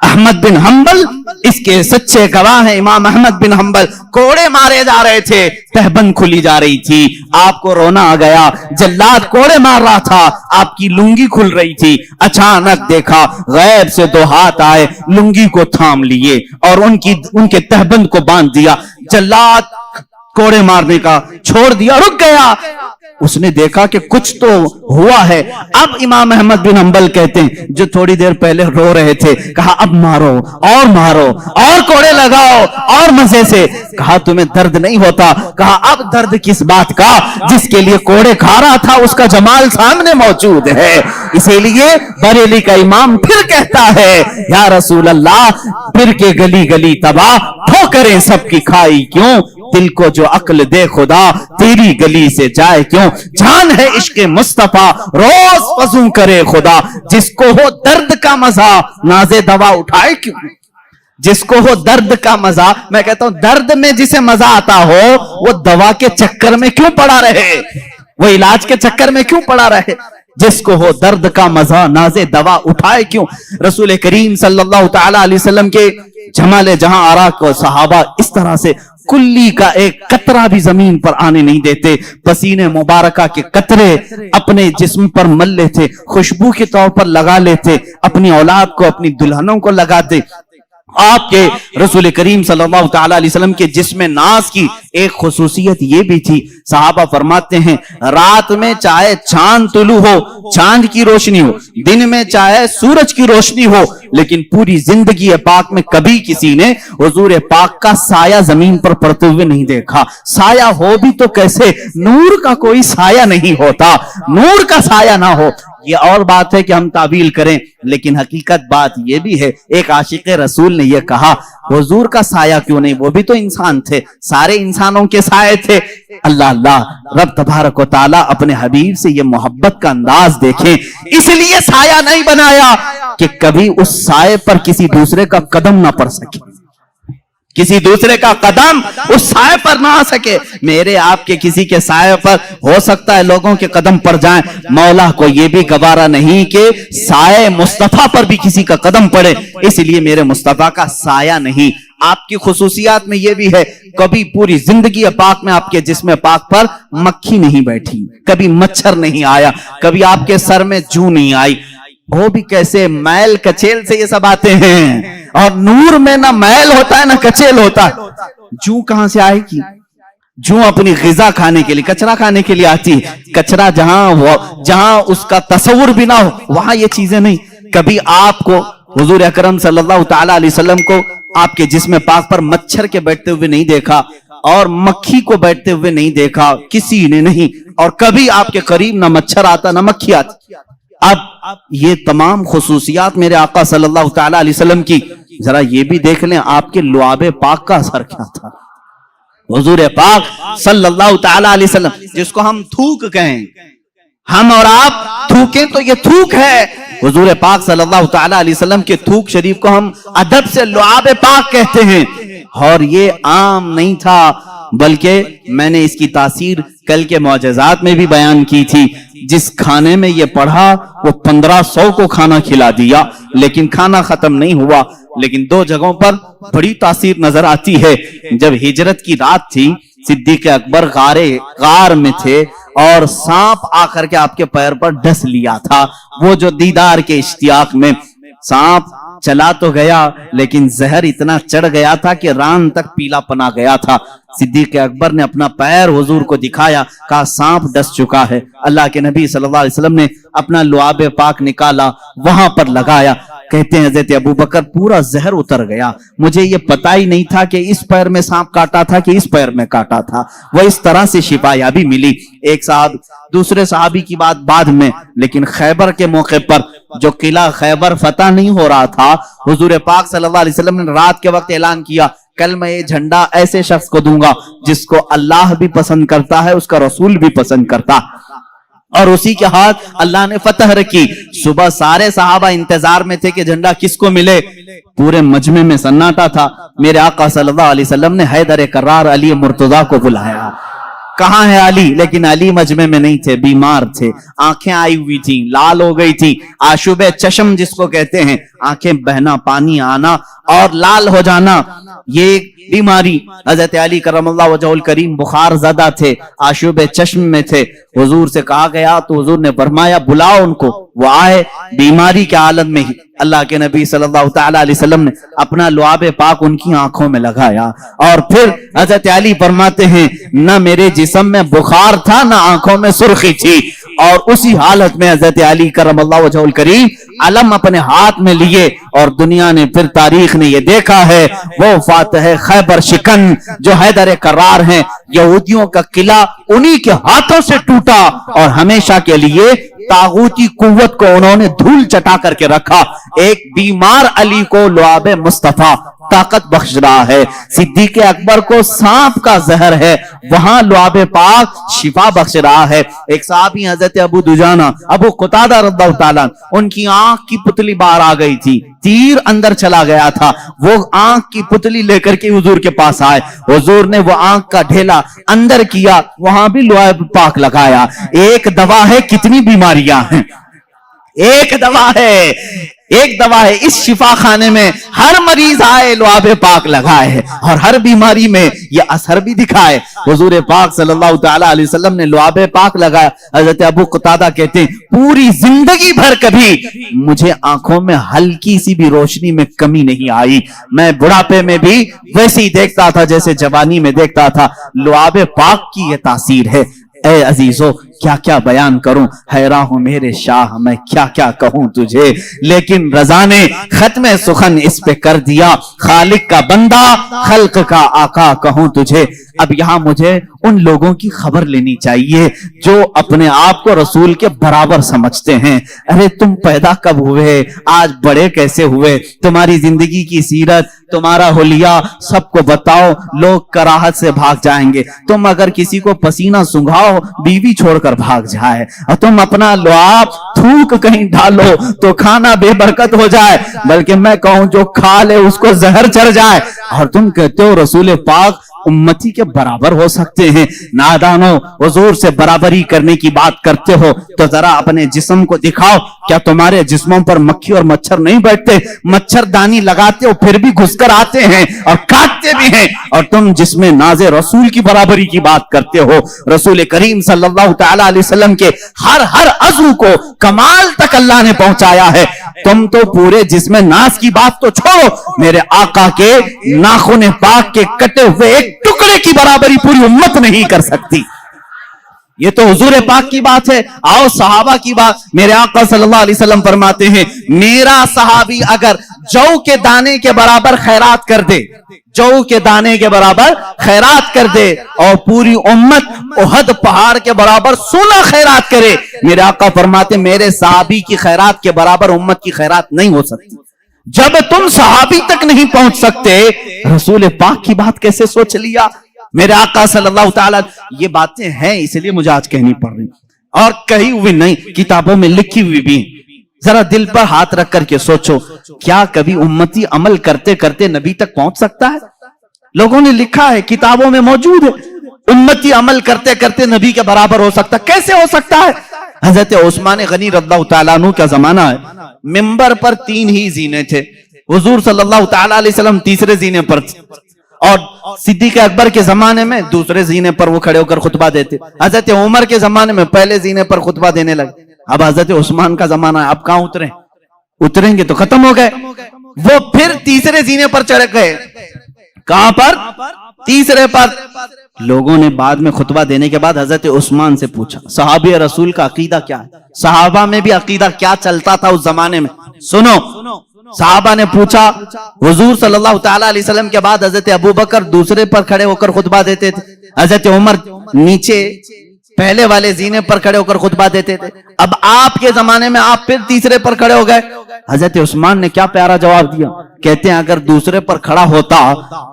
احمد بن حنبل اس کے سچے گواہ ہیں، امام احمد بن حنبل کوڑے مارے جا رہے تھے، تہبند کھلی جا رہی تھی، آپ کو رونا آ گیا، جلاد کوڑے مار رہا تھا، آپ کی لنگی کھل رہی تھی، اچانک دیکھا غیب سے دو ہاتھ آئے، لنگی کو تھام لیے اور ان کے تہبند کو باندھ دیا، جلاد کوڑے مارنے کا چھوڑ دیا، رک گیا، اس نے دیکھا کہ کچھ تو ہوا ہے۔ اب امام احمد بن حنبل کہتے ہیں جو تھوڑی دیر پہلے رو رہے تھے، کہا اب مارو اور کوڑے لگاؤ اور مزے سے، کہا تمہیں درد نہیں ہوتا، کہا اب درد کس بات کا، جس کے لیے کوڑے کھا رہا تھا اس کا جمال سامنے موجود ہے۔ اسی لیے بریلی کا امام پھر کہتا ہے یا رسول اللہ پھر کے گلی گلی تباہ، ٹھوکریں سب کی کھائی کیوں، دل کو جو عقل دے خدا تیری گلی سے جائے کیوں، جان ہے عشق مصطفیٰ روز وضو کرے خدا، جس کو ہو درد کا مزہ ناز دوا اٹھائے کیوں، جس کو ہو درد کا مزہ، میں کہتا ہوں درد میں جسے مزہ آتا ہو وہ دوا کے چکر میں کیوں پڑا رہے، وہ علاج کے چکر میں کیوں پڑا رہے، جس کو ہو درد کا مزہ ناز دوا اٹھائے کیوں۔ رسول کریم صلی اللہ تعالی علیہ وسلم کے جمال جہاں آرا کو صحابہ اس طرح سے کلی کا ایک قطرہ بھی زمین پر آنے نہیں دیتے، پسینے مبارکہ کے قطرے اپنے جسم پر مل لیتے، خوشبو کے طور پر لگا لیتے، اپنی اولاد کو اپنی دلہنوں کو لگاتے۔ آپ کے رسول کریم صلی اللہ تعالی علیہ وسلم کے جسم ناز کی ایک خصوصیت یہ بھی تھی، صحابہ فرماتے ہیں رات میں چاہے چاند طلوع ہو، چاند کی روشنی ہو، دن میں چاہے سورج کی روشنی ہو، لیکن پوری زندگی پاک میں کبھی کسی نے حضور پاک کا سایہ زمین پر پڑتے ہوئے نہیں دیکھا، سایہ ہو بھی تو کیسے، نور کا کوئی سایہ نہیں ہوتا، نور کا سایہ نہ ہو۔ یہ اور بات ہے کہ ہم تعبیل کریں، لیکن حقیقت بات یہ بھی ہے، ایک عاشق رسول نے یہ کہا حضور کا سایہ کیوں نہیں، وہ بھی تو انسان تھے، سارے انسانوں کے سائے تھے۔ اللہ رب تبارک و تعالی اپنے حبیب سے یہ محبت کا انداز دیکھیں، اس لیے سایہ نہیں بنایا کہ کبھی اس سائے پر کسی دوسرے کا قدم نہ پڑ سکے، کسی دوسرے کا قدم اس سائے پر نہ آ سکے۔ میرے آپ کے کسی کے سائے پر ہو سکتا ہے لوگوں کے قدم پڑ جائیں، مولا کو یہ بھی گوارا نہیں کہ سائے مصطفیٰ پر بھی کسی کا قدم پڑے، اس لیے میرے مصطفیٰ کا سایہ نہیں۔ آپ کی خصوصیات میں یہ بھی ہے کبھی پوری زندگی پاک میں آپ کے جسم پاک پر مکھی نہیں بیٹھی، کبھی مچھر نہیں آیا، کبھی آپ کے سر میں جو نہیں آئی، وہ بھی کیسے میل کچیل سے یہ سب آتے ہیں، اور نور میں نہ میل ہوتا ہے نہ کچیل ہوتا ہے، جو کہاں سے آئے گی، جو اپنی غذا کھانے کے لیے کچرا کھانے کے لیے آتی ہے، کچرا جہاں اس کا تصور بھی نہ ہو وہاں یہ چیزیں نہیں۔ کبھی آپ کو حضور اکرم صلی اللہ تعالی علیہ وسلم کو آپ کے جسم پاک پر مچھر کے بیٹھتے ہوئے نہیں دیکھا اور مکھی کو بیٹھتے ہوئے نہیں دیکھا، کسی نے نہیں، اور کبھی آپ کے قریب نہ مچھر آتا نہ مکھی آتی۔ اب یہ تمام خصوصیات میرے آقا صلی اللہ تعالی علیہ وسلم کی، ذرا یہ بھی دیکھ لیں آپ کے لعاب پاک کا اثر کیا تھا۔ حضور پاک صلی اللہ تعالی علیہ وسلم جس کو ہم تھوک کہیں، ہم اور آپ تھوکیں تو یہ تھوک ہے، حضور پاک صلی اللہ تعالی علیہ وسلم کے تھوک شریف کو ہم ادب سے لعاب پاک کہتے ہیں، اور یہ عام نہیں تھا، بلکہ میں نے اس کی تاثیر کل کے معجزات میں بھی بیان کی تھی۔ جس کھانے میں یہ پڑھا وہ 1500 کو کھانا کھلا دیا، لیکن کھانا ختم نہیں ہوا۔ لیکن دو جگہوں پر بڑی تاثیر نظر آتی ہے۔ جب ہجرت کی رات تھی، صدیق اکبر غار میں تھے اور سانپ آ کر کے آپ کے پیر پر ڈس لیا تھا۔ وہ جو دیدار کے اشتیاق میں سانپ چلا تو گیا لیکن زہر اتنا چڑھ گیا تھا کہ ران تک پیلا پنا گیا تھا۔ صدیق اکبر نے اپنا پیر حضور کو دکھایا، کہا سانپ ڈس چکا ہے۔ اللہ کے نبی صلی اللہ علیہ وسلم نے اپنا لعاب پاک نکالا، وہاں پر لگایا۔ کہتے ہیں حضرت ابوبکر پورا زہر اتر گیا، مجھے یہ پتا ہی نہیں تھا کہ اس پیر میں سانپ کاٹا تھا کہ اس پیر میں کاٹا تھا۔ وہ اس طرح سے شفا یابی ملی۔ ایک دوسرے صحابی کی بات بعد میں، لیکن خیبر کے موقع پر جو قلعہ خیبر فتح نہیں ہو رہا تھا، حضور پاک صلی اللہ علیہ وسلم نے رات کے وقت اعلان کیا، کل میں یہ جھنڈا ایسے شخص کو دوں گا جس کو اللہ بھی پسند کرتا ہے، اس کا رسول بھی پسند کرتا، اور اسی کے ہاتھ اللہ نے فتح رکھی. صبح سارے صحابہ انتظار میں تھے کہ جھنڈا کس کو ملے. پورے مجمع میں سناٹا تھا. میرے آقا صلی اللہ علیہ وسلم نے حیدر کرار علی مرتضیٰ کو بلایا. کہاں ہے علی؟ لیکن علی مجمع میں نہیں تھے، بیمار تھے. آنکھیں آئی ہوئی تھی، لال ہو گئی تھی. آشوب چشم جس کو کہتے ہیں، آنکھیں بہنا، پانی آنا اور لال ہو جانا، یہ بیماری. حضرت علی کرم اللہ وجہہ الکریم بخار زدہ تھے، آشوب چشم میں تھے. حضور سے کہا گیا تو حضور نے فرمایا بلاؤ ان کو. وہ آئے بیماری کے حالت میں ہی. اللہ کے نبی صلی اللہ تعالی علیہ وسلم نے اپنا لعاب پاک ان کی آنکھوں میں لگایا. اور پھر حضرت علی فرماتے ہیں نہ میرے جسم میں بخار تھا نہ آنکھوں میں سرخی تھی. اور اسی حالت میں حضرت علی کرم اللہ وجہہ الکریم علم اپنے ہاتھ میں لیے. اور دنیا نے پھر تاریخ نے یہ دیکھا ہے وہ فاتح خیبر شکن جو حیدر کرار ہیں، یہودیوں کا قلعہ انہی کے ہاتھوں سے ٹوٹا اور ہمیشہ کے لیے طاغوتی قوت کو انہوں نے دھول چٹا کر کے رکھا. ایک بیمار علی کو لعاب مصطفیٰ طاقت بخش رہا ہے. صدیق اکبر کو سانپ کا زہر ہے، وہاں لعاب پاک شفا بخش رہا ہے. ایک صحابی حضرت ابو دجانہ ابو قتادہ رضی اللہ تعالیٰ، ان کی آنکھ کی پتلی باہر آ گئی تھی، تیر اندر چلا گیا تھا. وہ آنکھ کی پتلی لے کر کے حضور کے پاس آئے. حضور نے وہ آنکھ کا ڈھیلا اندر کیا، وہاں بھی لعاب پاک لگایا. ایک دوا ہے کتنی بیماریاں ہیں، ایک دوا ہے، ایک دوا ہے. اس شفا خانے میں ہر مریض آئے لعاب پاک لگائے اور ہر بیماری میں یہ اثر بھی دکھائے. حضور پاک صلی اللہ تعالی علیہ وسلم نے لعاب پاک لگایا. حضرت ابو قتادہ کہتے ہیں پوری زندگی بھر کبھی مجھے آنکھوں میں ہلکی سی بھی روشنی میں کمی نہیں آئی. میں بڑھاپے میں بھی ویسے ہی دیکھتا تھا جیسے جوانی میں دیکھتا تھا. لعاب پاک کی یہ تاثیر ہے. اے عزیزو کیا کیا بیان کروں، حیران ہوں میرے شاہ میں کیا کیا کہوں تجھے. لیکن رضا نے ختم سخن اس پہ کر دیا، خالق کا بندہ خلق کا آقا کہوں تجھے. اب یہاں مجھے ان لوگوں کی خبر لینی چاہیے جو اپنے آپ کو رسول کے برابر سمجھتے ہیں. ارے تم پیدا کب ہوئے، آج بڑے کیسے ہوئے، تمہاری زندگی کی سیرت، تمہارا حلیہ سب کو بتاؤ. لوگ کراہت سے بھاگ جائیں گے. تم اگر کسی کو پسینہ سنگھاؤ بیوی چھوڑ کر بھاگ جائے، اور تم اپنا لعاب تھوک کہیں ڈالو تو کھانا بے برکت ہو جائے، بلکہ میں کہوں جو کھا لے اس کو زہر چڑھ جائے. اور تم کہتے ہو رسول پاک امتی کے برابر ہو سکتے ہیں. نادانو، حضور سے برابری کرنے کی بات کرتے ہو تو ذرا اپنے جسم کو دکھاؤ. کیا تمہارے جسموں پر مکھی اور مچھر نہیں بیٹھتے؟ مچھر دانی لگاتے ہو پھر بھی گھس کر آتے ہیں اور کاٹتے بھی ہیں. اور تم جس میں ناز رسول کی برابری کی بات کرتے ہو، رسول کریم صلی اللہ تعالی علیہ وسلم کے ہر عضو کو کمال تک اللہ نے پہنچایا ہے. تم تو پورے جسم ناز کی بات تو چھوڑو، میرے آقا کے ناخن پاک کے کٹے ہوئے ایک ٹکڑے کی برابری پوری امت نہیں کر سکتی. یہ تو حضور پاک کی بات ہے. آؤ صحابہ کی بات. میرے آقا صلی اللہ علیہ وسلم فرماتے ہیں میرا صحابی اگر جو کے دانے کے برابر خیرات کر دے، جو کے دانے کے برابر خیرات کر دے اور پوری امت احد پہاڑ کے برابر سونا خیرات کرے، میرے آقا فرماتے میرے صحابی کی خیرات کے برابر امت کی خیرات نہیں ہو سکتی. جب تم صحابی تک نہیں پہنچ سکتے، رسول پاک کی بات کیسے سوچ لیا؟ میرے آقا صلی اللہ تعالیٰ، یہ باتیں ہیں اس لیے مجھے آج کہنی پڑ رہی اور کہی ہوئی نہیں، کتابوں میں لکھی ہوئی بھی. ذرا دل پر ہاتھ رکھ کر کے سوچو، کیا کبھی امتی عمل کرتے کرتے نبی تک پہنچ سکتا ہے؟ لوگوں نے لکھا ہے، کتابوں میں موجود ہے، امتی عمل کرتے کرتے نبی کے برابر ہو سکتا. کیسے ہو سکتا ہے؟ حضرت عثمان غنی رضی اللہ تعالیٰ عنہ کا زمانہ ہے. منبر پر 3 ہی زینے تھے. حضور صلی اللہ تعالیٰ علیہ وسلم تیسرے زینے پر تھے اور صدیق اکبر کے زمانے میں دوسرے زینے پر وہ کھڑے ہو کر خطبہ دیتے. حضرت عمر کے زمانے میں پہلے زینے پر خطبہ دینے لگے. اب حضرت عثمان کا زمانہ ہے، اب کہاں اتریں گے تو ختم ہو گئے. وہ پھر تیسرے زینے پر چڑھ گئے. کہاں پر؟ تیسرے پر. لوگوں نے بعد میں خطبہ دینے کے بعد حضرت عثمان سے پوچھا صحابی رسول کا عقیدہ کیا ہے؟ صحابہ میں بھی عقیدہ کیا چلتا تھا اس زمانے میں؟ سنو، صحابہ نے پوچھا. حضور صلی اللہ تعالی علیہ وسلم کے بعد حضرت ابوبکر دوسرے پر کھڑے ہو کر خطبہ دیتے تھے، حضرت عمر نیچے پہلے والے زینے پر کھڑے ہو کر خطبہ دیتے تھے. اب آپ کے زمانے میں آپ پھر تیسرے پر کھڑے ہو گئے. حضرت عثمان نے کیا پیارا جواب دیا. کہتے ہیں اگر دوسرے پر کھڑا ہوتا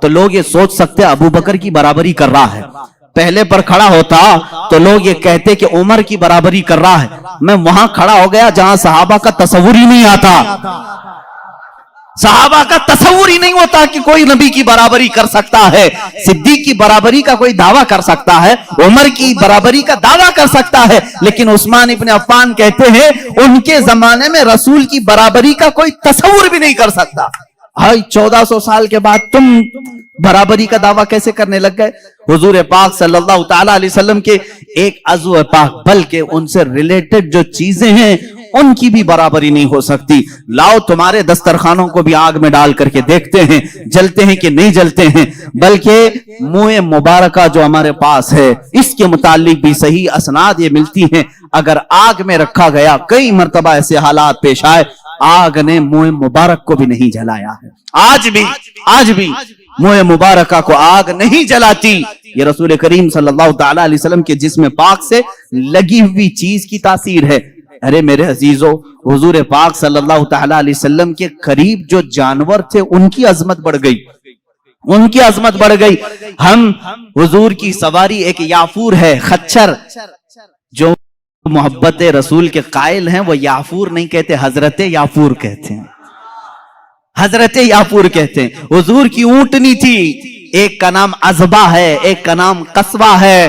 تو لوگ یہ سوچ سکتے ابو بکر کی برابری کر رہا ہے. پہلے پر کھڑا ہوتا تو لوگ یہ کہتے کہ عمر کی برابری کر رہا ہے. میں وہاں کھڑا ہو گیا جہاں صحابہ کا تصور ہی نہیں آتا. صحابہ کا تصور ہی نہیں ہوتا کہ کوئی نبی کی برابری کر سکتا ہے. صدیق کی برابری کا کوئی دعویٰ کر سکتا ہے, عمر کی برابری کا دعویٰ کر سکتا ہے, لیکن عثمان ابن عفان کہتے ہیں ان کے زمانے میں رسول کی برابری کا کوئی تصور بھی نہیں کر سکتا. 1400 سال کے بعد تم برابری کا دعویٰ کیسے کرنے لگ گئے؟ حضور پاک صلی اللہ تعالی علیہ وسلم کے ایک عضو پاک بلکہ ان سے ریلیٹڈ جو چیزیں ہیں ان کی بھی برابری نہیں ہو سکتی. لاؤ تمہارے دسترخوانوں کو بھی آگ میں ڈال کر کے دیکھتے ہیں جلتے ہیں کہ نہیں جلتے ہیں. بلکہ منہ مبارکہ جو ہمارے پاس ہے اس کے متعلق بھی صحیح اسناد یہ ملتی ہیں, اگر آگ میں رکھا گیا, کئی مرتبہ ایسے حالات پیش آئے, آگ نے منہ مبارک کو بھی نہیں جلایا ہے. آج بھی منہ مبارکہ کو آگ نہیں جلاتی. یہ رسول کریم صلی اللہ تعالی علیہ وسلم کے جسم پاک سے لگی ہوئی چیز کی تاثیر ہے. ارے میرے عزیزو, حضور پاک صلی اللہ تعالی علیہ وسلم کے قریب جو جانور تھے ان کی عظمت بڑھ گئی, ان کی عظمت بڑھ گئی. ہم حضور کی سواری ایک یافور ہے, خچر, جو محبت رسول کے قائل ہیں وہ یافور نہیں کہتے, حضرت یافور کہتے ہیں. حضرت یافور کہتے ہیں. حضور کی اونٹنی تھی, ایک کا نام عزبہ ہے, ایک کا نام قصوہ ہے,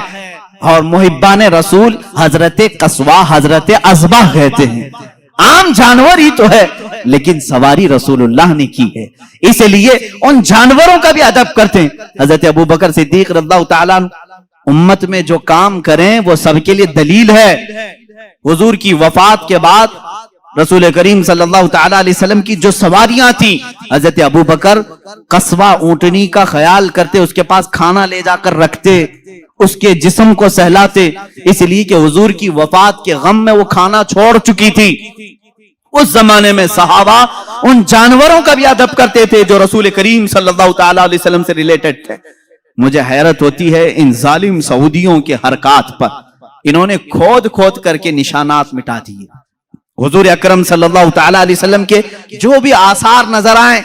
اور محبان رسول حضرت قصوہ حضرت عزبہ کہتے ہیں. عام جانور ہی تو ہے لیکن سواری رسول اللہ نے کی ہے, اس لیے ان جانوروں کا بھی ادب کرتے ہیں. حضرت ابو بکر صدیق رضی اللہ تعالیٰ امت میں جو کام کریں وہ سب کے لیے دلیل ہے. حضور کی وفات کے بعد رسول کریم صلی اللہ تعالی علیہ وسلم کی جو سواریاں تھیں, حضرت ابو بکر قصوہ اونٹنی کا خیال کرتے, اس کے پاس کھانا لے جا کر رکھتے, اس کے جسم کو سہلاتے, اس لیے کہ حضور کی وفات کے غم میں وہ کھانا چھوڑ چکی تھی. اس زمانے میں صحابہ ان جانوروں کا بھی ادب کرتے تھے جو رسول کریم صلی اللہ تعالی علیہ وسلم سے ریلیٹڈ تھے. مجھے حیرت ہوتی ہے ان ظالم سعودیوں کے حرکات پر, انہوں نے کھود کر کے نشانات مٹا دیے. حضور اکرم صلی اللہ تعالی علیہ وسلم کے جو بھی آثار نظر آئیں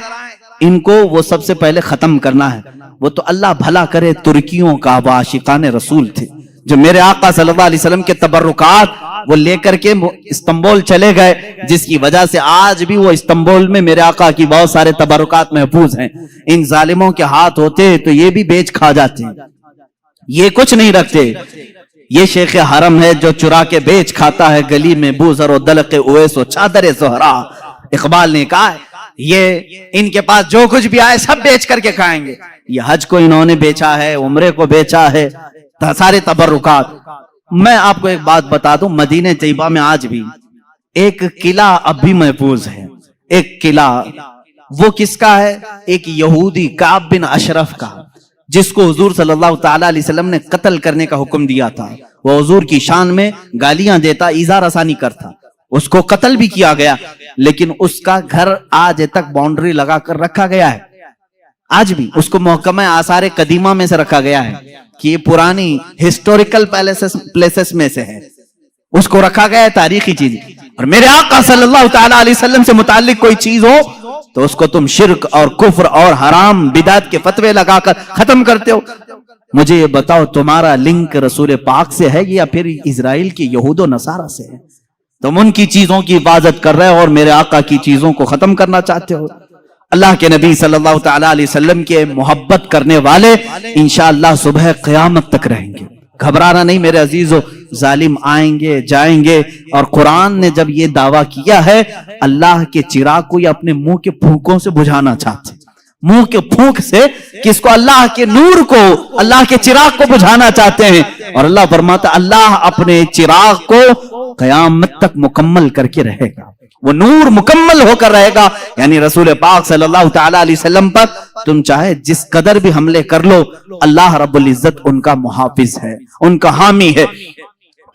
ان کو وہ سب سے پہلے ختم کرنا ہے. وہ تو اللہ بھلا کرے ترکیوں کا عاشقان رسول تھے جو میرے آقا صلی اللہ علیہ وسلم کے تبرکات وہ لے کر کے استنبول چلے گئے, جس کی وجہ سے آج بھی وہ استنبول میں میرے آقا کی بہت سارے تبرکات محفوظ ہیں. ان ظالموں کے ہاتھ ہوتے تو یہ بھی بیچ کھا جاتے, یہ کچھ نہیں رکھتے. یہ شیخ حرم ہے جو چرا کے بیچ کھاتا ہے گلی میں بوزر و دلق اویس و چادر زہرا. اقبال نے کہا یہ ان کے پاس جو کچھ بھی آئے سب بیچ کر کے کھائیں گے. یہ حج کو انہوں نے بیچا ہے, عمرے کو بیچا ہے, سارے تبرکات. میں آپ کو ایک بات بتا دوں, مدینہ طیبہ میں آج بھی ایک قلعہ اب بھی محفوظ ہے. ایک قلعہ وہ کس کا ہے؟ ایک یہودی کعب بن اشرف کا, جس کو حضور صلی اللہ تعالی علیہ وسلم نے قتل کرنے کا حکم دیا تھا. وہ حضور کی شان میں گالیاں دیتا, ایذا رسانی کرتا, اس کو قتل بھی کیا گیا, لیکن اس کا گھر آج تک باؤنڈری لگا کر رکھا گیا ہے. آج بھی اس کو محکمہ آثار قدیمہ میں سے رکھا گیا ہے کہ یہ پرانی ہسٹوریکل پلیسز میں سے ہے, اس کو رکھا گیا ہے, تاریخی چیز. اور میرے آقا صلی اللہ تعالی علیہ وسلم سے متعلق کوئی چیز ہو تو اس کو تم شرک اور کفر اور حرام بدعت کے فتوے لگا کر ختم کرتے ہو. مجھے یہ بتاؤ تمہارا لنک رسول پاک سے ہے یا پھر اسرائیل کی یہود و نصارہ سے ہے؟ تم ان کی چیزوں کی حفاظت کر رہے ہو اور میرے آقا کی چیزوں کو ختم کرنا چاہتے ہو. اللہ کے نبی صلی اللہ تعالی علیہ وسلم کے محبت کرنے والے انشاءاللہ صبح قیامت تک رہیں گے. گھبرانا نہیں میرے عزیزو, ظالم آئیں گے جائیں گے, اور قرآن نے جب یہ دعویٰ کیا ہے اللہ کے چراغ کو یہ اپنے منہ کے پھونکوں سے بجھانا چاہتے ہیں. منہ کے پھونک سے کس کو؟ اللہ کے نور کو, اللہ کے چراغ کو بجھانا چاہتے ہیں. اور اللہ فرماتا اللہ اپنے چراغ کو قیامت تک مکمل کر کے رہے گا, وہ نور مکمل ہو کر رہے گا. یعنی رسول پاک صلی اللہ تعالی علیہ وسلم پر تم چاہے جس قدر بھی حملے کر لو, اللہ رب العزت ان کا محافظ ہے, ان کا حامی ہے.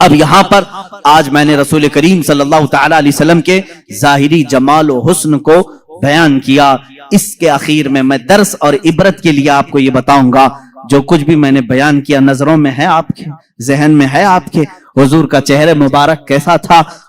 اب یہاں پر آج میں نے رسول کریم صلی اللہ تعالی علیہ وسلم کے ظاہری جمال و حسن کو بیان کیا. اس کے اخیر میں درس اور عبرت کے لیے آپ کو یہ بتاؤں گا, جو کچھ بھی میں نے بیان کیا نظروں میں ہے, آپ کے ذہن میں ہے, آپ کے حضور کا چہرہ مبارک کیسا تھا,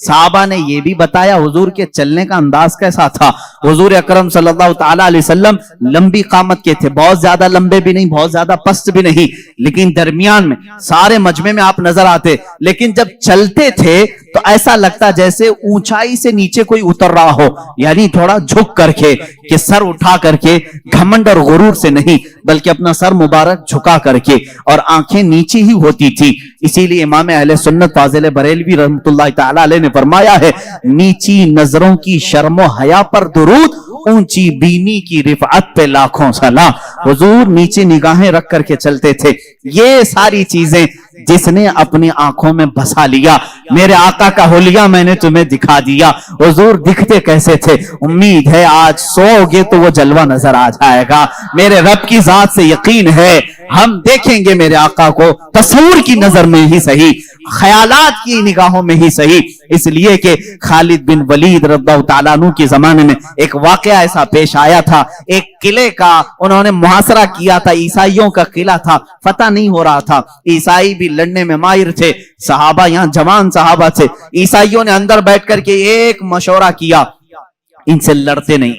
صحابہ نے یہ بھی بتایا حضور کے چلنے کا انداز کیسا تھا. حضور اکرم صلی اللہ تعالی علیہ وسلم لمبی قامت کے تھے, بہت زیادہ لمبے بھی نہیں, بہت زیادہ پست بھی نہیں, لیکن درمیان میں سارے مجمع میں آپ نظر آتے. لیکن جب چلتے تھے تو ایسا لگتا جیسے اونچائی سے نیچے کوئی اتر رہا ہو, یعنی تھوڑا جھک کر کے, کہ سر اٹھا کر کے, گھمنڈ اور غرور سے نہیں, بلکہ اپنا سر مبارک جھکا کر کے, اور آنکھیں نیچے ہی ہوتی تھی. اسی لیے امام اہل سنت فاضل بریلوی رحمۃ اللہ تعالی علیہ نے فرمایا ہے, نیچی نظروں کی شرم و حیا پر درود, اونچی بینی کی رفعت پہ لاکھوں سلام. حضور نیچے نگاہیں رکھ کر کے چلتے تھے. یہ ساری چیزیں جس نے اپنی آنکھوں میں بسا لیا, میرے آقا کا حلیہ میں نے تمہیں دکھا دیا. حضور دکھتے کیسے تھے؟ امید ہے آج سو گے تو وہ جلوہ نظر آ جائے گا. میرے رب کی ذات سے یقین ہے ہم دیکھیں گے میرے آقا کو, تصور کی نظر میں ہی صحیح, خیالات کی نگاہوں میں ہی صحیح. اس لیے کہ خالد بن ولید رضی اللہ تعالیٰ عنہ کے زمانے میں ایک واقعہ ایسا پیش آیا تھا. ایک قلعے کا انہوں نے محاصرہ کیا تھا, عیسائیوں کا قلعہ تھا, فتح نہیں ہو رہا تھا. عیسائی بھی لڑنے میں ماہر تھے, صحابہ یہاں جوان صحابہ تھے. عیسائیوں نے اندر بیٹھ کر کے ایک مشورہ کیا, ان سے لڑتے نہیں,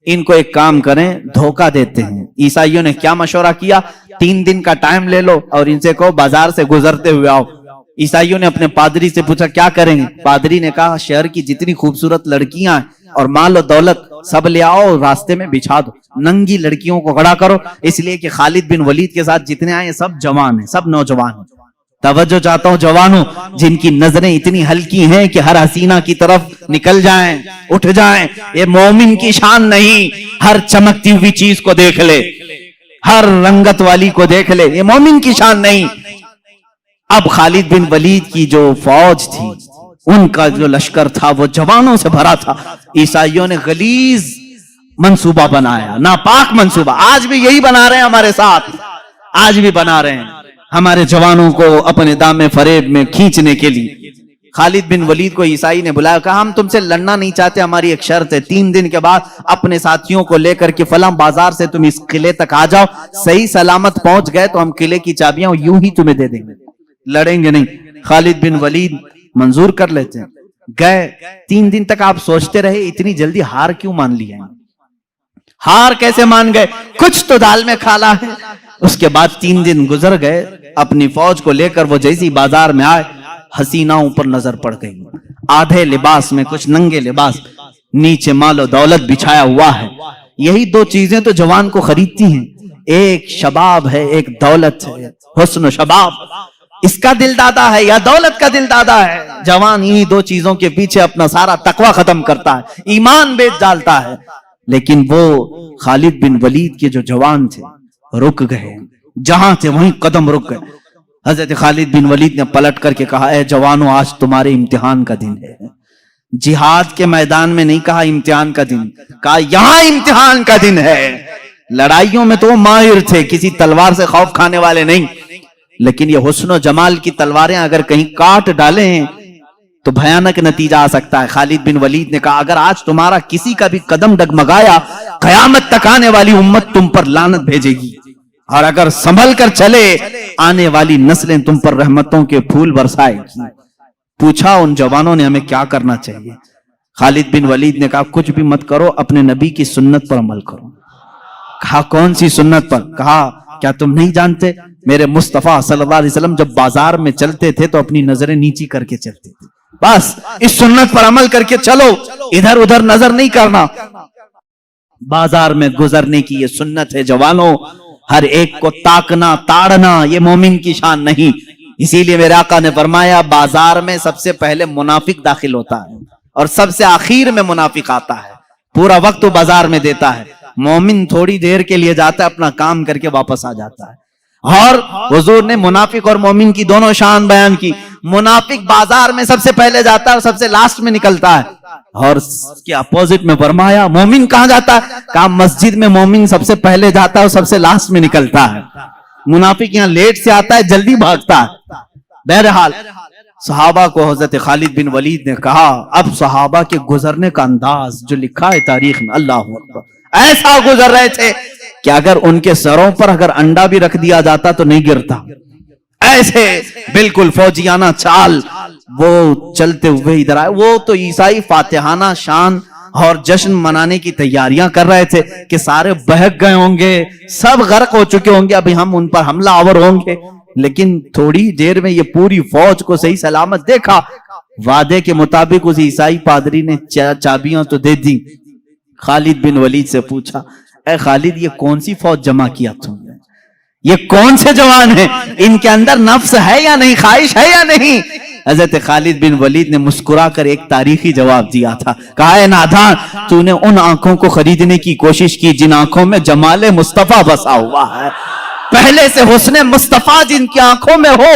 ان کو ایک کام کریں, دھوکہ دیتے ہیں. عیسائیوں نے کیا مشورہ کیا؟ 3 دن کا ٹائم لے لو اور ان سے کہو بازار سے گزرتے ہوئے آؤ. عیسائیوں نے اپنے پادری سے پوچھا کیا کریں گے؟ پادری نے کہا شہر کی جتنی خوبصورت لڑکیاں ہیں اور مال و دولت سب لے آؤ, راستے میں بچھا دو, ننگی لڑکیوں کو کھڑا کرو. اس لیے کہ خالد بن ولید کے ساتھ جتنے آئے سب جوان ہیں, سب نوجوان ہیں. توجہ چاہتا ہوں جوانوں, جن کی نظریں اتنی ہلکی ہیں کہ ہر حسینہ کی طرف نکل جائیں, اٹھ جائیں. یہ مومن کی شان نہیں, ہر چمکتی ہوئی چیز کو دیکھ لے, ہر رنگت والی کو دیکھ لے, یہ مومن کی شان نہیں. اب خالد بن ولید کی جو فوج تھی, ان کا جو لشکر تھا وہ جوانوں سے بھرا تھا. عیسائیوں نے غلیظ منصوبہ بنایا, ناپاک منصوبہ. آج بھی یہی بنا رہے ہیں ہمارے ساتھ, آج بھی بنا رہے ہیں ہمارے جوانوں کو اپنے دام فریب میں کھینچنے کے لیے. خالد بن ولید کو عیسائی نے بلایا, کہا ہم تم سے لڑنا نہیں چاہتے, ہماری ایک شرط ہے, 3 دن کے بعد اپنے ساتھیوں کو لے کر کے فلاں بازار سے تم اس قلعے تک آ جاؤ, صحیح سلامت پہنچ گئے تو ہم قلعے کی چابیاں یوں ہی تمہیں دے دیں گے, لڑیں گے نہیں. خالد بن ولید منظور کر لیتے ہیں. گئے 3 دن تک آپ سوچتے رہے اتنی جلدی ہار کیوں مان لی ہے؟ ہار کیسے مان گئے؟ کچھ تو دال میں کھالا ہے. اس کے بعد 3 دن گزر گئے, اپنی فوج کو لے کر وہ جیسی بازار میں آئے, حسیناؤں پر نظر پڑ گئی, آدھے لباس میں, کچھ ننگے لباس, نیچے مال و دولت بچھایا ہوا ہے. یہی 2 چیزیں تو جوان کو خریدتی ہیں, ایک شباب ہے, ایک دولت ہے. حسن و شباب اس کا دل دادا ہے یا دولت کا دل دادا ہے؟ جوان انہی 2 چیزوں کے پیچھے اپنا سارا تقوی ختم کرتا ہے, ایمان بیچ ڈالتا ہے. لیکن وہ خالد بن ولید کے جو جوان تھے رک گئے, جہاں تھے وہیں قدم رک گئے. حضرت خالد بن ولید نے پلٹ کر کے کہا, اے جوانوں آج تمہارے امتحان کا دن ہے. جہاد کے میدان میں نہیں کہا امتحان کا دن, کہا یہاں امتحان کا دن ہے. لڑائیوں میں تو وہ ماہر تھے, کسی تلوار سے خوف کھانے والے نہیں, لیکن یہ حسن و جمال کی تلواریں اگر کہیں کاٹ ڈالیں تو بھیانک نتیجہ آ سکتا ہے. خالد بن ولید نے کہا اگر آج تمہارا کسی کا بھی قدم ڈگمگایا, قیامت تک آنے والی امت تم پر لعنت بھیجے گی, اور اگر سنبھل کر چلے آنے والی نسلیں تم پر رحمتوں کے پھول برسائے گی. پوچھا ان جوانوں نے ہمیں کیا کرنا چاہیے؟ خالد بن ولید نے کہا کچھ بھی مت کرو, اپنے نبی کی سنت پر عمل کرو. کہا کون سی سنت پر؟ کہا کیا تم نہیں جانتے میرے مصطفیٰ صلی اللہ علیہ وسلم جب بازار میں چلتے تھے تو اپنی نظریں نیچی کر کے چلتے تھے, بس اس سنت پر عمل کر کے چلو, ادھر ادھر نظر نہیں کرنا. بازار میں گزرنے کی یہ سنت ہے جوانوں, ہر ایک کو تاکنا تاڑنا یہ مومن کی شان نہیں. اسی لیے میرے آقا نے فرمایا بازار میں سب سے پہلے منافق داخل ہوتا ہے اور سب سے آخر میں منافق آتا ہے, پورا وقت وہ بازار میں دیتا ہے. مومن تھوڑی دیر کے لیے جاتا ہے, اپنا کام کر کے واپس آ جاتا ہے. اور حضور نے منافق اور مومن کی دونوں شان بیان کی. منافق بازار میں سب سے پہلے جاتا ہے اور سب سے لاسٹ میں نکلتا ہے, اور اس کے اپوزٹ میں فرمایا مومن کہاں جاتا ہے؟ کہا مسجد میں مومن سب سے پہلے جاتا ہے اور سب سے لاسٹ میں نکلتا ہے. منافق یہاں لیٹ سے آتا ہے, جلدی بھاگتا ہے. بہرحال صحابہ کو حضرت خالد بن ولید نے کہا, اب صحابہ کے گزرنے کا انداز جو لکھا ہے تاریخ میں, اللہ اکبر, ایسا گزر رہے تھے کہ اگر ان کے سروں پر اگر انڈا بھی رکھ دیا جاتا تو نہیں گرتا. ایسے بالکل فوجیانہ چال وہ چلتے ہوئے ادھر آئے. وہ تو عیسائی فاتحانہ شان اور جشن منانے کی تیاریاں کر رہے تھے کہ سارے بہک گئے ہوں گے, سب غرق ہو چکے ہوں گے, ابھی ہم ان پر حملہ آور ہوں گے. لیکن تھوڑی دیر میں یہ پوری فوج کو صحیح سلامت دیکھا. وعدے کے مطابق اس عیسائی پادری نے چابیاں تو دے دی. خالد بن ولید سے پوچھا, اے خالد یہ کون سی فوج جمع کیا تم نے, یہ کون سے جوان ہیں, ان کے اندر نفس ہے یا نہیں, خواہش ہے یا نہیں؟ حضرت خالد بن ولید نے مسکرا کر ایک تاریخی جواب دیا تھا. کہا اے نادان, تو نے ان آنکھوں کو خریدنے کی کوشش کی جن آنکھوں میں جمال مصطفیٰ بسا ہوا ہے. پہلے سے حسن مصطفیٰ جن کی آنکھوں میں ہو,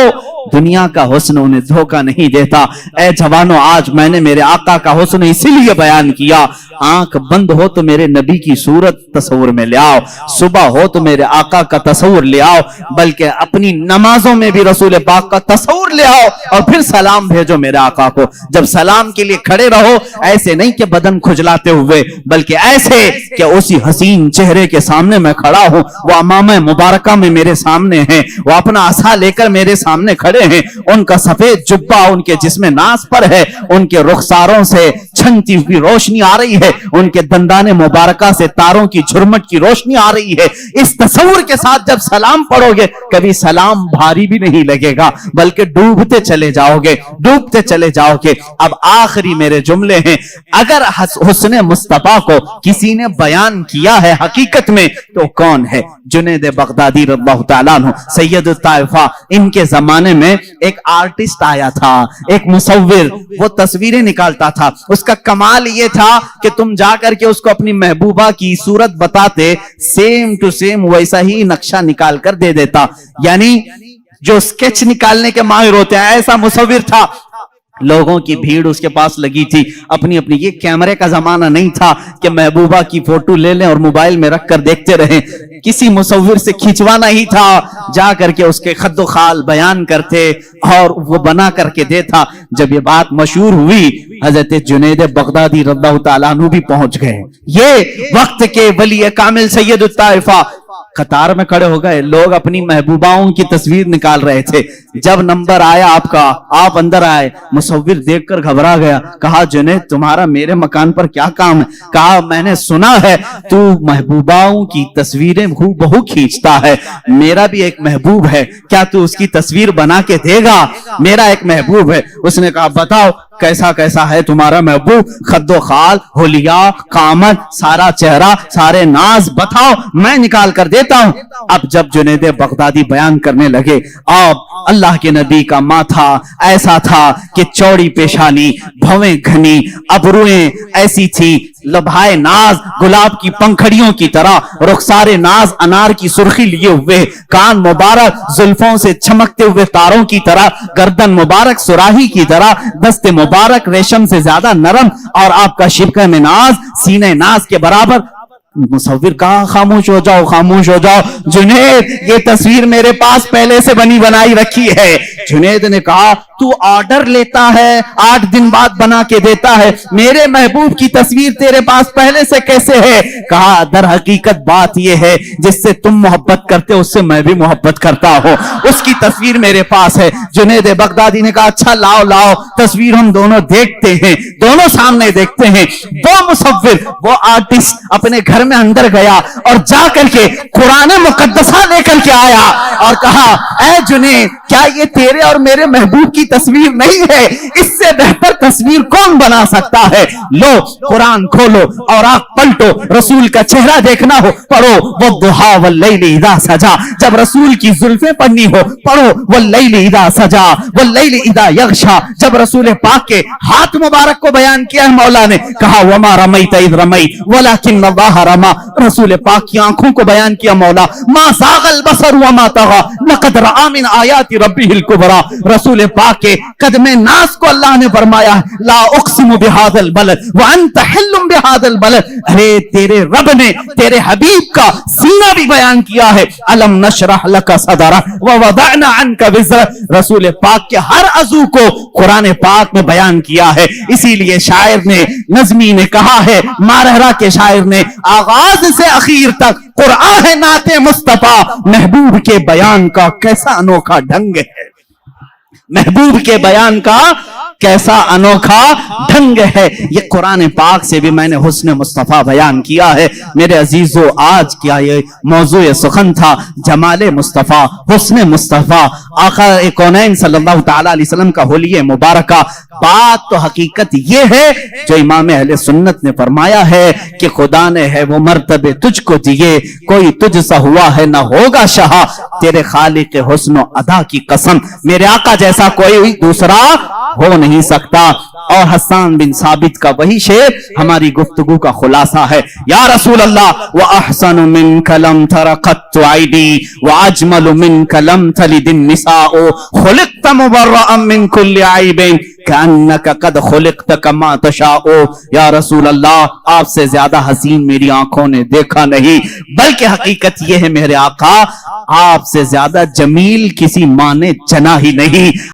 دنیا کا حسن انہیں دھوکہ نہیں دیتا. اے جوانوں, آج میں نے میرے آقا کا حسن اسی لیے بیان کیا. آنکھ بند ہو تو میرے نبی کی صورت تصور میں لے آؤ, صبح ہو تو میرے آقا کا تصور لے آؤ, بلکہ اپنی نمازوں میں بھی رسول پاک کا تصور لے آؤ, اور پھر سلام بھیجو میرے آقا کو. جب سلام کے لیے کھڑے رہو, ایسے نہیں کہ بدن کھجلاتے ہوئے, بلکہ ایسے کہ اسی حسین چہرے کے سامنے میں کھڑا ہوں, وہ امامہ مبارکہ میں میرے سامنے ہیں, وہ اپنا عصا لے کر میرے سامنے کھڑے ہیں, ان کا سفید جبہ ان کے جسم ناز پر ہے, ان کے رخساروں سے چھنتی ہوئی روشنی آ رہی ہے, ان کے دندان مبارکہ سے تاروں کی جھرمٹ کی روشنی آ رہی ہے. اس تصور کے ساتھ جب سلام پڑھو گے, کبھی سلام بھاری بھی نہیں لگے گا, بلکہ ڈوبتے چلے جاؤ گے, ڈوبتے چلے جاؤ گے. اب آخری میرے جملے ہیں, اگر حسن مصطفیٰ کو کسی نے بیان کیا ہے حقیقت میں تو کون ہے؟ جنید بغدادی رضی اللہ تعالیٰ عنہ, سید الطائفہ. ان کے زمانے میں ایک آرٹسٹ آیا تھا, ایک مصور, وہ تصویریں نکالتا تھا. اس کا کمال یہ تھا کہ تم جا کر کے اس کو اپنی محبوبہ کی صورت بتاتے, سیم ٹو سیم ویسا ہی نقشہ نکال کر دے دیتا. یعنی جو سکیچ نکالنے کے ماہر ہوتے ہیں, ایسا مصور تھا. لوگوں کی بھیڑ اس کے پاس لگی تھی. اپنی یہ کیمرے کا زمانہ نہیں تھا کہ محبوبہ کی فوٹو لے لیں اور موبائل میں رکھ کر دیکھتے رہیں. کسی مصور سے کھینچوانا ہی تھا, جا کر کے اس کے خد و خال بیان کرتے اور وہ بنا کر کے دیتا. جب یہ بات مشہور ہوئی, حضرت جنید بغدادی رضی اللہ تعالیٰ عنہ بھی پہنچ گئے. یہ وقت کے ولی کامل سید الطائفہ قطار میں کھڑے ہو گئے. لوگ اپنی محبوباؤں کی تصویر نکال رہے تھے. جب نمبر آیا آپ کا, آپ اندر آئے, مصور دیکھ کر گھبرا گیا. کہا جنید تمہارا میرے مکان پر کیا کام ہے؟ کہا میں نے سنا ہے تو محبوباؤں کی تصویریں بہو کھینچتا ہے, میرا بھی ایک محبوب ہے, کیا تو اس کی تصویر بنا کے دے گا؟ میرا ایک محبوب ہے. اس نے کہا بتاؤ کیسا کیسا ہے تمہارا محبوب, خد و خال, حلیہ, قامت, سارا چہرہ, سارے ناز بتاؤ, میں نکال کر دیتا ہوں. اب جب جنید بغدادی بیان کرنے لگے, اب اللہ کے نبی کا ماتھا ایسا تھا کہ چوڑی پیشانی, بھویں گھنی, ابروئیں ایسی تھی, لبھائے ناز گلاب کی پنکھڑیوں کی طرح, رخسار ناز انار کی سرخی لیے ہوئے, کان مبارک زلفوں سے چمکتے ہوئے تاروں کی طرح, گردن مبارک سراہی کی طرح, دست مبارک ریشم سے زیادہ نرم, اور آپ کا شبکہ میں ناز سینے ناز کے برابر. مصور کہا خاموش ہو جاؤ, خاموش ہو جاؤ. جنید یہ تصویر میرے پاس پہلے سے بنی بنائی رکھی ہے. جنید نے کہا تو آرڈر لیتا ہے, 8 دن بعد بنا کے دیتا ہے, میرے محبوب کی تصویر تیرے پاس پہلے سے کیسے ہے؟ کہا در حقیقت بات یہ ہے جس سے تم محبت کرتے اس سے میں بھی محبت کرتا ہوں, اس کی تصویر میرے پاس ہے. جنید بغدادی نے کہا اچھا لاؤ لاؤ تصویر ہم دونوں دیکھتے ہیں, دونوں سامنے دیکھتے ہیں. وہ مصور, وہ آرٹسٹ اپنے گھر میں اندر گیا اور جا کر کے قرآن مقدسہ لے کر کے آیا اور کہا اے جنید کیا یہ تیرے اور میرے محبوب کی تصویر نہیں ہے؟ اس سے بہتر تصویر کون بنا سکتا ہے؟ لو قرآن کھولو اور آنکھ پلٹو, رسول کا چہرہ دیکھنا ہو پڑھو والضحیٰ واللیل اذا سجا, جب رسول کی زلفیں پڑھنی ہو پڑھو واللیل اذا سجا واللیل اذا یغشا, جب رسول پاک کے ہاتھ مبارک کو بیان کیا ہے مولا نے, کہا وما رمیت اذ رمیت ولکن اللہ رما, رسول پاک کی آنکھوں کو بیان کیا مولا, ما زاغ البصر وما طغى لقد رأى من آیات ربہ الکبریٰ, رسول پاک کے قدم ناز کو اللہ نے فرمایا لا اقسم بہذا البلد وانت حل بہذا البلد. ارے تیرے رب نے تیرے حبیب کا سینہ بھی بیان کیا ہے. الم نشرح لک صدرک ووضعنا عنک وزرک. رسول پاک کے ہر عضو کو قرآن پاک میں بیان کیا ہے. اسی لیے شاعر نے نظمی نے کہا ہے, مارہرہ کے شاعر نے, آغاز سے اخیر تک قرآن ہے نعت مصطفیٰ, محبوب کے بیان کا کیسا انوکھا ڈھنگ ہے, محبوب کے بیان کا کیسا انوکھا ڈھنگ ہے. یہ قرآن پاک سے بھی میں نے حسن مصطفیٰ بیان کیا ہے. میرے عزیزو, آج کیا یہ موضوع سخن تھا, جمال مصطفیٰ, حسن مصطفیٰ, آقا کونین صلی اللہ تعالی علیہ وسلم کا حلیہ مبارکہ. بات تو حقیقت یہ ہے جو امام اہل سنت نے فرمایا ہے کہ خدا نے ہے وہ مرتبے تجھ کو دیے, کوئی تجھ سا ہوا ہے نہ ہوگا شہا, تیرے خالق حسن و ادا کی قسم, میرے آقا جیسا کوئی دوسرا ہو نہیں سکتا. اور حسان بن ثابت کا وہی شعر ہماری گفتگو کا خلاصہ ہے. یا رسول اللہ, وَأَحْسَنُ مِنْكَ لَمْ تَرَ قَطُّ عَيْنِي وَأَجْمَلُ مِنْكَ لَمْ تَلِدِ النِّسَاءُ خُلِقْتَ مُبَرَّأً مِنْ كُلِّ عَيْبٍ كَأَنَّكَ قَدْ خُلِقْتَ كَمَا تَشَاءُ. یا رسول اللہ, آپ سے زیادہ حسین میری آنکھوں نے دیکھا نہیں, بلکہ حقیقت یہ ہے میرے آقا, آپ سے زیادہ جمیل کسی ماں نے جنا ہی نہیں.